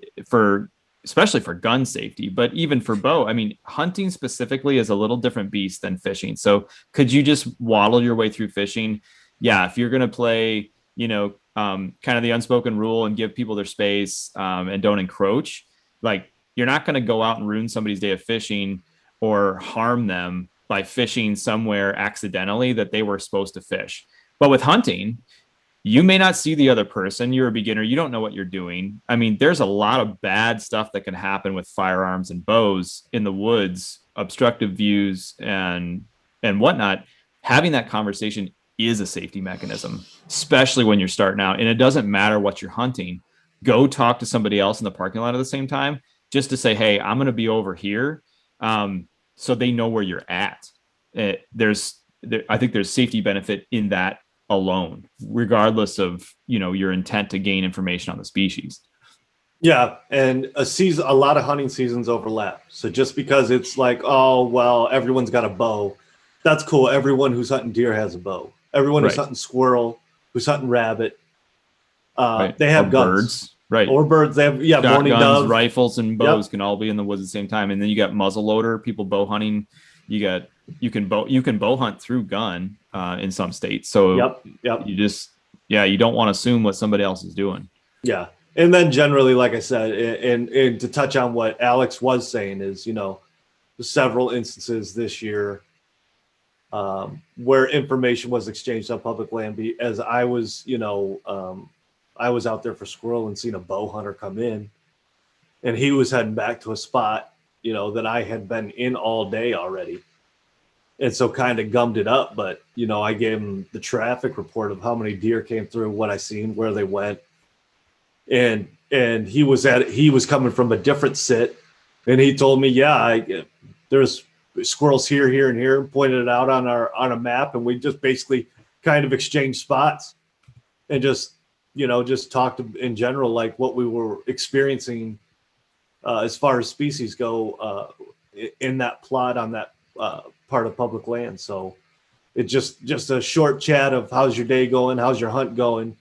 especially for gun safety, but even for bow. I mean, hunting specifically is a little different beast than fishing. So could you just waddle your way through fishing? Yeah. If you're going to play, kind of the unspoken rule and give people their space, and don't encroach, like, you're not going to go out and ruin somebody's day of fishing or harm them by fishing somewhere accidentally that they were supposed to fish. But with hunting, you may not see the other person. You're a beginner. You don't know what you're doing. I mean, there's a lot of bad stuff that can happen with firearms and bows in the woods, obstructive views and whatnot. Having that conversation is a safety mechanism, especially when you're starting out. And it doesn't matter what you're hunting. Go talk to somebody else in the parking lot at the same time, just to say, hey, I'm going to be over here. So they know where you're at. I think there's safety benefit in that alone, regardless of, your intent to gain information on the species. Yeah. And a lot of hunting seasons overlap. So just because it's like, oh, well, everyone's got a bow, that's cool. Everyone who's hunting deer has a bow. Everyone who's hunting squirrel, who's hunting rabbit, they have guns. Birds. Right. Or birds. They have, mourning shotguns, dove. Rifles, and bows can all be in the woods at the same time. And then you got muzzleloader, people bow hunting. You can bow hunt through gun in some states. So you don't want to assume what somebody else is doing. Yeah. And then generally, like I said, and to touch on what Alex was saying is, several instances this year where information was exchanged on public land. As I was, I was out there for squirrel and seen a bow hunter come in, and he was heading back to a spot, that I had been in all day already. And so kind of gummed it up. But, I gave him the traffic report of how many deer came through, what I seen, where they went. And he was coming from a different sit. And he told me, there's squirrels here, and here, and pointed it out on a map. And we just basically kind of exchanged spots and just talked in general, like what we were experiencing as far as species go in that plot on that part of public land. So it just a short chat of how's your day going, how's your hunt going,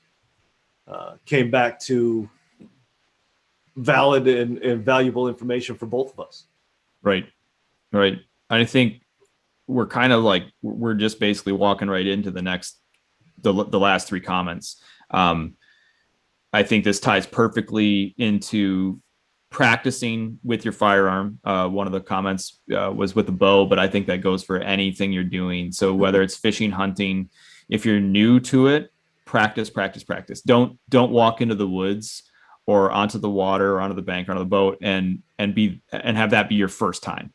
came back to valid and valuable information for both of us. Right. I think we're kind of like, we're just basically walking right into the last three comments. I think this ties perfectly into practicing with your firearm. One of the comments was with the bow, but I think that goes for anything you're doing. So whether it's fishing, hunting, if you're new to it, practice. Don't walk into the woods or onto the water or onto the bank or onto the boat and have that be your first time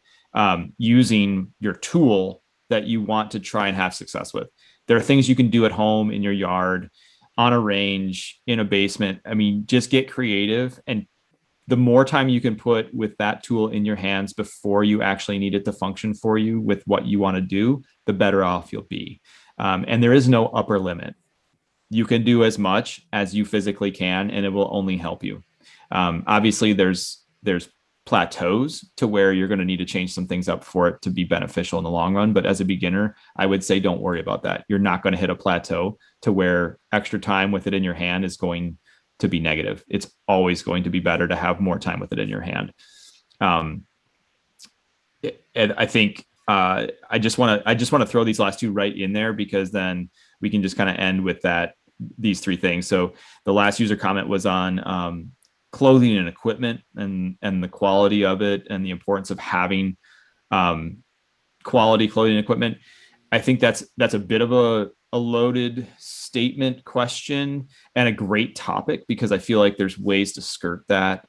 using your tool that you want to try and have success with. There are things you can do at home, in your yard, on a range, in a basement. I mean, just get creative. And the more time you can put with that tool in your hands before you actually need it to function for you with what you want to do, the better off you'll be. And there is no upper limit. You can do as much as you physically can, and it will only help you. Obviously, there's plateaus to where you're going to need to change some things up for it to be beneficial in the long run. But as a beginner, I would say don't worry about that. You're not going to hit a plateau to where extra time with it in your hand is going to be negative. It's always going to be better to have more time with it in your hand. And I think I just want to throw these last two right in there, because then we can just kind of end with these three things. So the last user comment was on clothing and equipment and the quality of it and the importance of having quality clothing and equipment. I think that's a bit of a loaded statement question and a great topic, because I feel like there's ways to skirt that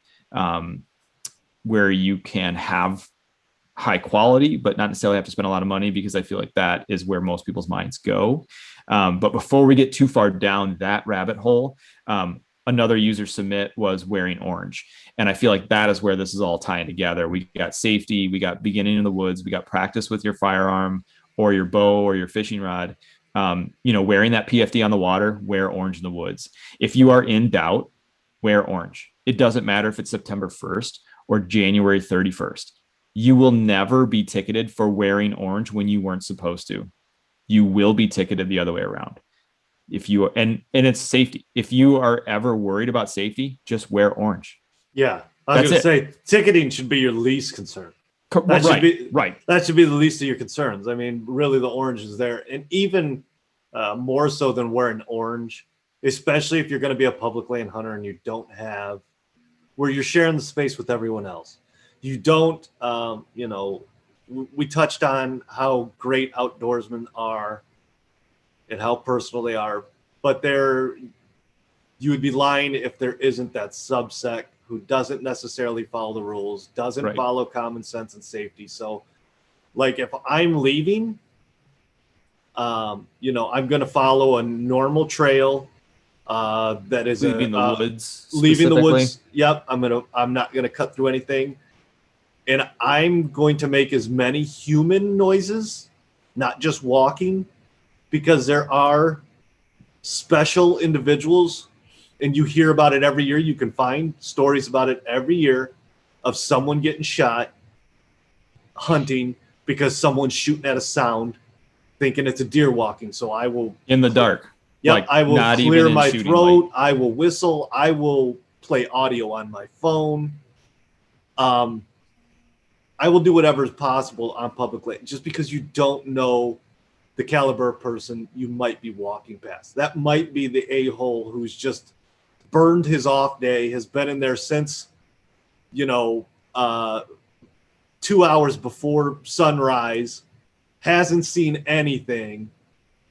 where you can have high quality, but not necessarily have to spend a lot of money, because I feel like that is where most people's minds go. But before we get too far down that rabbit hole, another user submit was wearing orange. And I feel like that is where this is all tying together. We got safety, we got beginning in the woods, we got practice with your firearm or your bow or your fishing rod. Wearing that PFD on the water, wear orange in the woods. If you are in doubt, wear orange. It doesn't matter if it's September 1st or January 31st. you will never be ticketed for wearing orange when you weren't supposed to. You will be ticketed the other way around. If you and it's safety. If you are ever worried about safety, just wear orange. Yeah. I was going to say ticketing should be your least concern. That should be the least of your concerns. I mean, really the orange is there. And even more so than wearing orange, especially if you're going to be a public land hunter and you don't have where you're sharing the space with everyone else. You don't, we touched on how great outdoorsmen are and how personal they are, but you would be lying if there isn't that subsect who doesn't necessarily follow the rules, doesn't follow common sense and safety. So like if I'm leaving, I'm going to follow a normal trail that is leaving the woods. Leaving the woods. Yep. I'm not going to cut through anything. And I'm going to make as many human noises, not just walking, because there are special individuals, and you hear about it every year. You can find stories about it every year of someone getting shot hunting because someone's shooting at a sound thinking it's a deer walking. So I will in the dark. Yeah, I will clear my throat. I will whistle. I will play audio on my phone. I will do whatever is possible on public land just because you don't know the caliber of person you might be walking past. That might be the a-hole who's just burned his off day, has been in there since, 2 hours before sunrise, hasn't seen anything,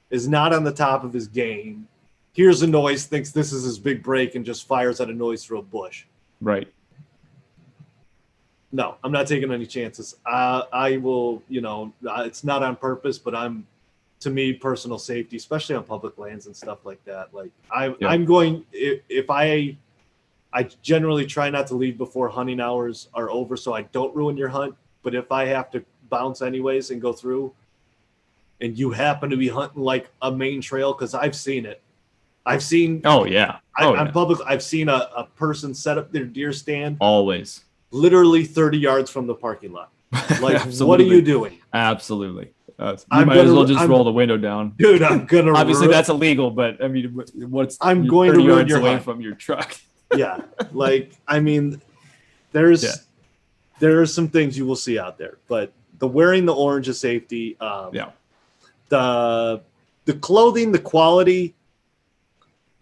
is not on the top of his game, hears a noise, thinks this is his big break, and just fires at a noise through a bush. Right. No, I'm not taking any chances. I will, it's not on purpose, but to me, personal safety, especially on public lands and stuff like that. Like I'm going, if I generally try not to leave before hunting hours are over so I don't ruin your hunt. But if I have to bounce anyways and go through and you happen to be hunting like a main trail, because I've seen it. I've seen. Oh, yeah. On public, I've seen a person set up their deer stand. Always. Literally 30 yards from the parking lot. Like, what are you doing? Absolutely. You might as well just roll the window down. Dude, I'm going to obviously that's illegal, but I mean, I'm going to ruin your away hunt from your truck. Yeah. Like, I mean, there are some things you will see out there, but the wearing the orange is safety. The clothing, the quality,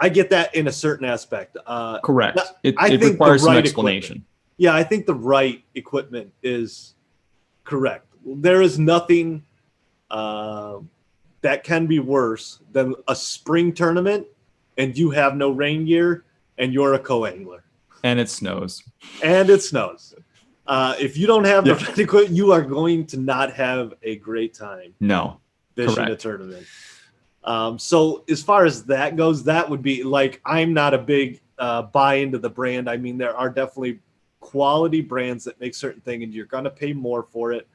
I get that in a certain aspect. Correct. It think requires some right explanation. Yeah, I think the right equipment is correct. There is nothing that can be worse than a spring tournament and you have no rain gear and you're a co-angler. And it snows. If you don't have the right equipment, you are going to not have a great time. No. Fishing a tournament. So as far as that goes, that would be like, I'm not a big buy into the brand. I mean, there are definitely quality brands that make certain things and you're going to pay more for it.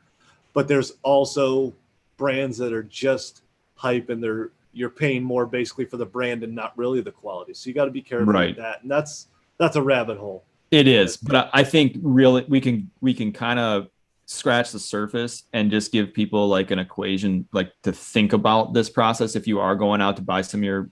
But there's also brands that are just hype and you're paying more basically for the brand and not really the quality. So you got to be careful with that. And that's a rabbit hole. It is. But I think really we can kind of scratch the surface and just give people like an equation, like to think about this process. If you are going out to buy some of your,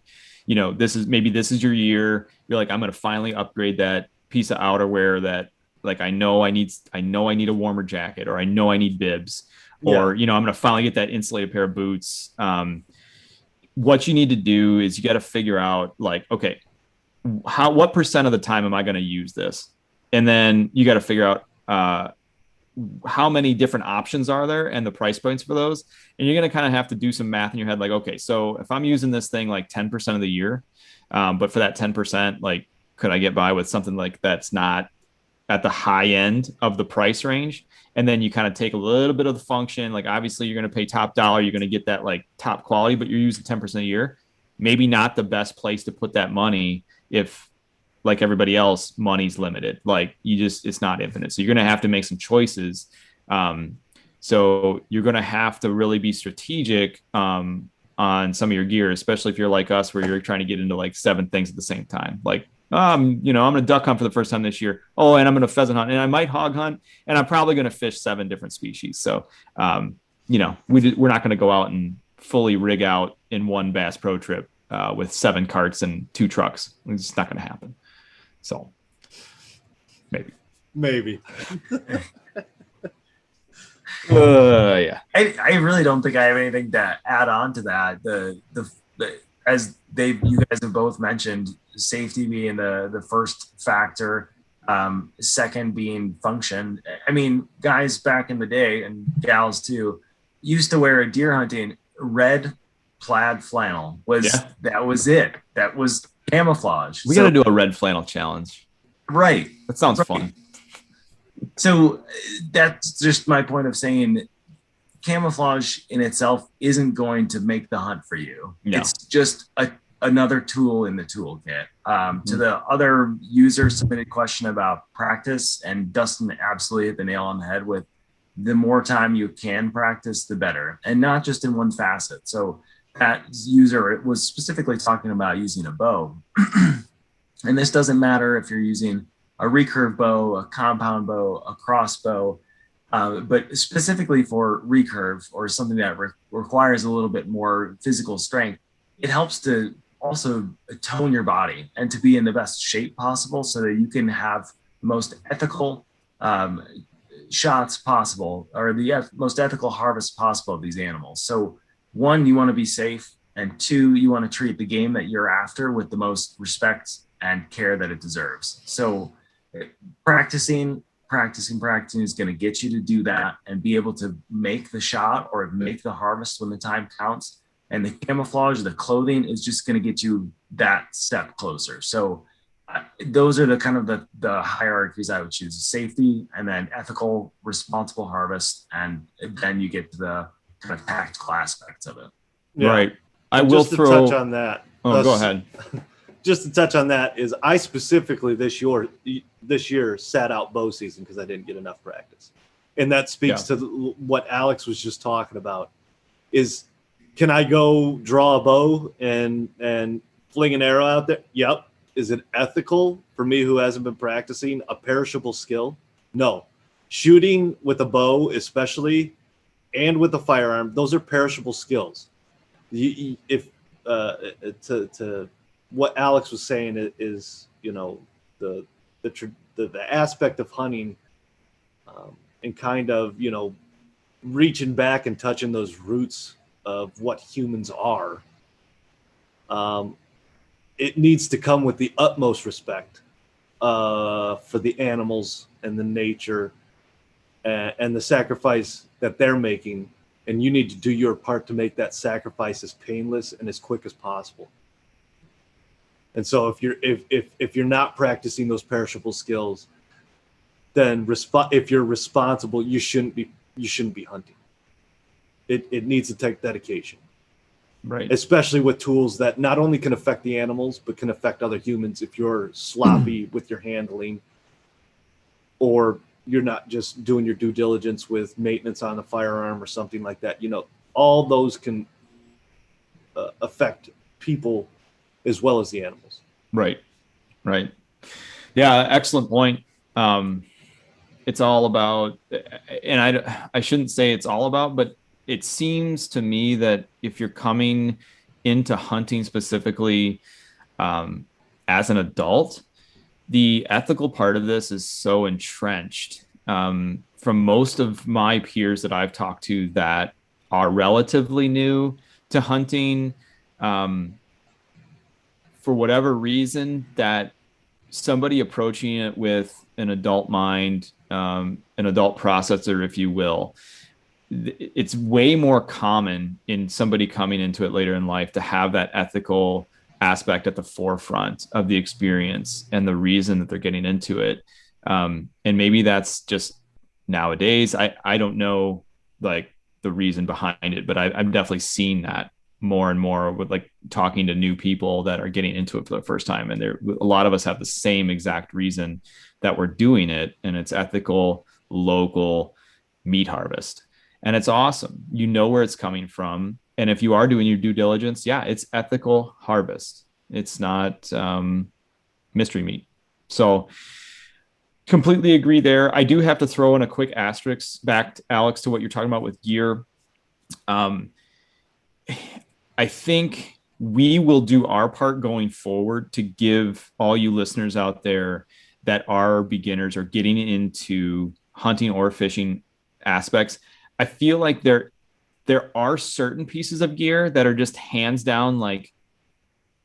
this is your year. You're like, I'm going to finally upgrade that piece of outerwear that like, I know I need a warmer jacket, or I know I need bibs, or, I'm going to finally get that insulated pair of boots. What you need to do is you got to figure out like, okay, what percent of the time am I going to use this? And then you got to figure out, how many different options are there and the price points for those. And you're going to kind of have to do some math in your head. Like, okay, so if I'm using this thing like 10% of the year, but for that 10%, like, could I get by with something like that's not at the high end of the price range? And then you kind of take a little bit of the function. Like, obviously you're going to pay top dollar. You're going to get that like top quality, but you're using 10% a year. Maybe not the best place to put that money if, like everybody else, money's limited. Like it's not infinite. So you're going to have to make some choices. So you're going to have to really be strategic on some of your gear, especially if you're like us, where you're trying to get into like 7 things at the same time. Like I'm going to duck hunt for the first time this year. Oh, and I'm going to pheasant hunt, and I might hog hunt, and I'm probably going to fish 7 different species. So, we're not going to go out and fully rig out in one Bass Pro trip with 7 carts and 2 trucks. It's not going to happen. So, maybe. Yeah. I really don't think I have anything to add on to that. The as you guys have both mentioned, safety being the first factor, second being function. I mean, guys back in the day, and gals too, used to wear a deer hunting red plaid flannel. That was it. That was camouflage. We got to do a red flannel challenge. Right. That sounds fun. So that's just my point of saying camouflage in itself isn't going to make the hunt for you. No. It's just another tool in the toolkit. To the other user submitted question about practice, and Dustin absolutely hit the nail on the head with the more time you can practice, the better, and not just in one facet. So that user was specifically talking about using a bow. And this doesn't matter if you're using a recurve bow, a compound bow, a crossbow, but specifically for recurve or something that requires a little bit more physical strength, it helps to also tone your body and to be in the best shape possible so that you can have the most ethical shots possible, or the most ethical harvest possible of these animals. So 1, you want to be safe, and 2, you want to treat the game that you're after with the most respect and care that it deserves. So practicing is going to get you to do that and be able to make the shot or make the harvest when the time counts. And the camouflage, the clothing is just going to get you that step closer. So those are the kind of the hierarchies I would choose: safety, and then ethical, responsible harvest. And then you get to the kind of tactical aspects of it. Yeah. Right. I will touch on that. Oh, go ahead. Just to touch on that is I specifically this year sat out bow season because I didn't get enough practice. And that speaks to what Alex was just talking about is, can I go draw a bow and fling an arrow out there? Yep. Is it ethical for me who hasn't been practicing? A perishable skill? No. Shooting with a bow, especially, and with a firearm, those are perishable skills. To what Alex was saying is, the aspect of hunting and kind of, reaching back and touching those roots of what humans are. It needs to come with the utmost respect for the animals and the nature and the sacrifice that they're making. And you need to do your part to make that sacrifice as painless and as quick as possible. And so if you're not practicing those perishable skills, then if you're responsible, you shouldn't be hunting. It needs to take dedication. Right. Especially with tools that not only can affect the animals, but can affect other humans if you're sloppy with your handling, or you're not just doing your due diligence with maintenance on the firearm or something like that. All those can affect people as well as the animals. Right. Yeah, excellent point. It's all about, and I shouldn't say it's all about, but it seems to me that if you're coming into hunting specifically as an adult, the ethical part of this is so entrenched. From most of my peers that I've talked to that are relatively new to hunting, for whatever reason, that somebody approaching it with an adult mind, an adult processor, if you will, it's way more common in somebody coming into it later in life to have that ethical aspect at the forefront of the experience and the reason that they're getting into it. And maybe that's just nowadays. I don't know like the reason behind it, but I'm definitely seeing that more and more with like talking to new people that are getting into it for the first time. And a lot of us have the same exact reason that we're doing it. And it's ethical, local meat harvest. And it's awesome. You know where it's coming from. And if you are doing your due diligence, yeah, it's ethical harvest. It's not mystery meat. So completely agree there. I do have to throw in a quick asterisk back, Alex, to what you're talking about with gear. I think we will do our part going forward to give all you listeners out there that are beginners or getting into hunting or fishing aspects. I feel like there are certain pieces of gear that are just hands down, like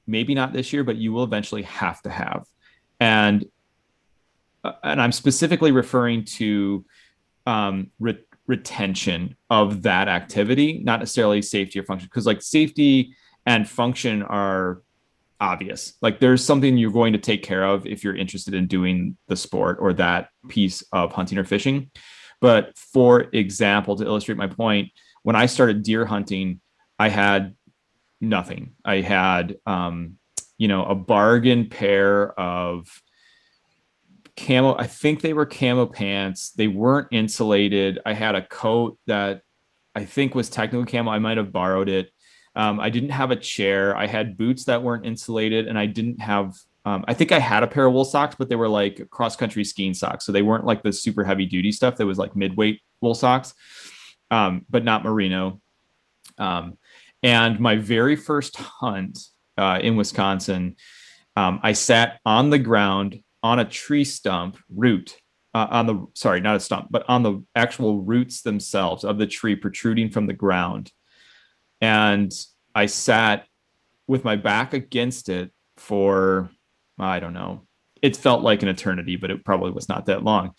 maybe not this year, but you will eventually have to have. And I'm specifically referring to retention of that activity, not necessarily safety or function, because like safety and function are obvious. Like there's something you're going to take care of if you're interested in doing the sport or that piece of hunting or fishing. But for example, to illustrate my point, when I started deer hunting, I had nothing. I had, a bargain pair of camo. I think they were camo pants. They weren't insulated. I had a coat that I think was technically camo. I might have borrowed it. I didn't have a chair. I had boots that weren't insulated, and I didn't have. I think I had a pair of wool socks, but they were like cross-country skiing socks, so they weren't like the super heavy-duty stuff. That was like mid-weight wool socks, but not merino. And my very first hunt in Wisconsin, I sat on the ground on a tree stump root. Not a stump, but on the actual roots themselves of the tree protruding from the ground. And I sat with my back against it for, I don't know, it felt like an eternity, but it probably was not that long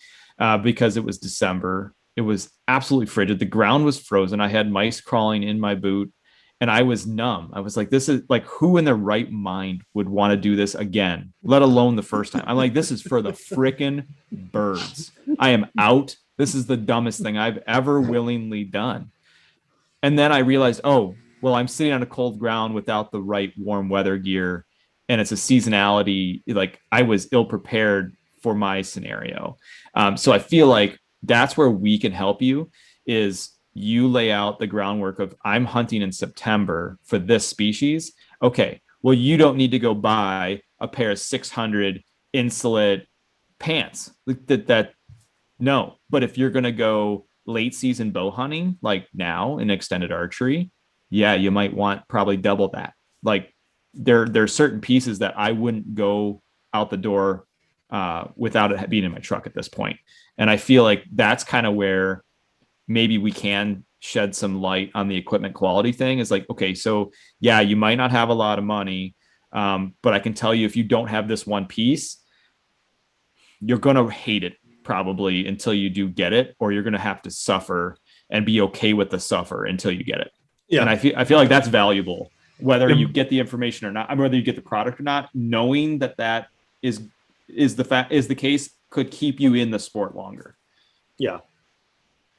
because it was December. It was absolutely frigid. The ground was frozen. I had mice crawling in my boot and I was numb. I was like, this is like, who in their right mind would want to do this again, let alone the first time? I'm like, this is for the frickin' birds. I am out. This is the dumbest thing I've ever willingly done. And then I realized, oh, well, I'm sitting on a cold ground without the right warm weather gear. And it's a seasonality. Like I was ill prepared for my scenario. So I feel like that's where we can help you is you lay out the groundwork of I'm hunting in September for this species. Okay, well, you don't need to go buy a pair of 600 insulate pants. No, but if you're going to go late season bow hunting, like now in extended archery, yeah, you might want probably double that. Like there's certain pieces that I wouldn't go out the door without it being in my truck at this point. And I feel like that's kind of where maybe we can shed some light on the equipment quality thing is like, okay, so yeah, you might not have a lot of money, but I can tell you if you don't have this one piece, you're going to hate it probably until you do get it, or you're going to have to suffer and be okay with the suffer until you get it. Yeah. And I feel like that's valuable, whether you get the information or not, I mean, whether you get the product or not, knowing that is the case could keep you in the sport longer. Yeah.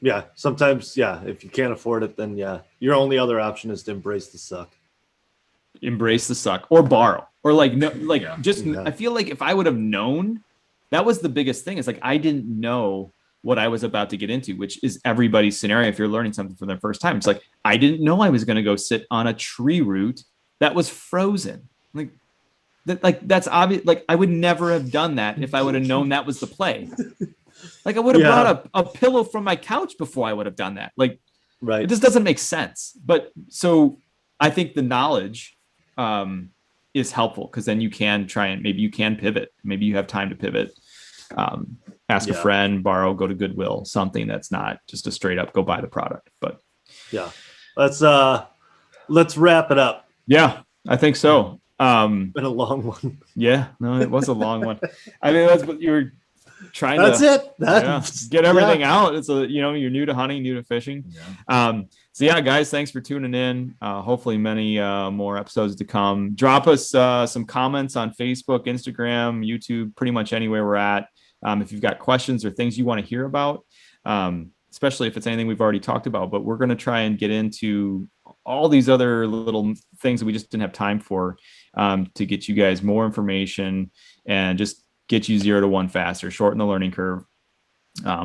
Yeah. Sometimes, yeah. If you can't afford it, then yeah, your only other option is to embrace the suck. Embrace the suck or borrow or I feel like if I would have known, that was the biggest thing. It's like, I didn't know what I was about to get into, which is everybody's scenario. If you're learning something for the first time, it's like, I didn't know I was going to go sit on a tree root that was frozen. That's obvious. Like I would never have done that if I would have known that was the play. Like I would have brought a pillow from my couch before I would have done that. Like, right. It just doesn't make sense. But so I think the knowledge is helpful because then you can try and maybe you can pivot. Maybe you have time to pivot. Ask a friend, borrow, go to Goodwill, something that's not just a straight up go buy the product. But yeah, let's wrap it up. Yeah, I think so. Been a long one. Yeah, no, it was a long one. I mean, that's what you were trying to get everything out. It's you're new to hunting, new to fishing. Yeah. So yeah, guys, thanks for tuning in. Hopefully many more episodes to come. Drop us some comments on Facebook, Instagram, YouTube, pretty much anywhere we're at. If you've got questions or things you want to hear about, especially if it's anything we've already talked about, but we're going to try and get into all these other little things that we just didn't have time for to get you guys more information and just get you 0 to 1 faster, shorten the learning curve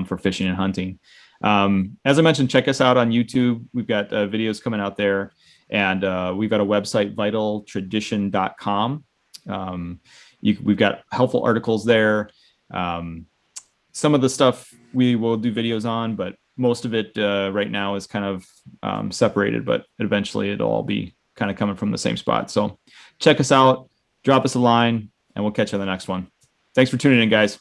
for fishing and hunting. As I mentioned, check us out on YouTube. We've got videos coming out there, and we've got a website, vitaltradition.com. We've got helpful articles there. Some of the stuff we will do videos on, but most of it right now is kind of separated, but eventually it'll all be kind of coming from the same spot. So check us out, drop us a line, and we'll catch you on the next one. Thanks for tuning in, guys.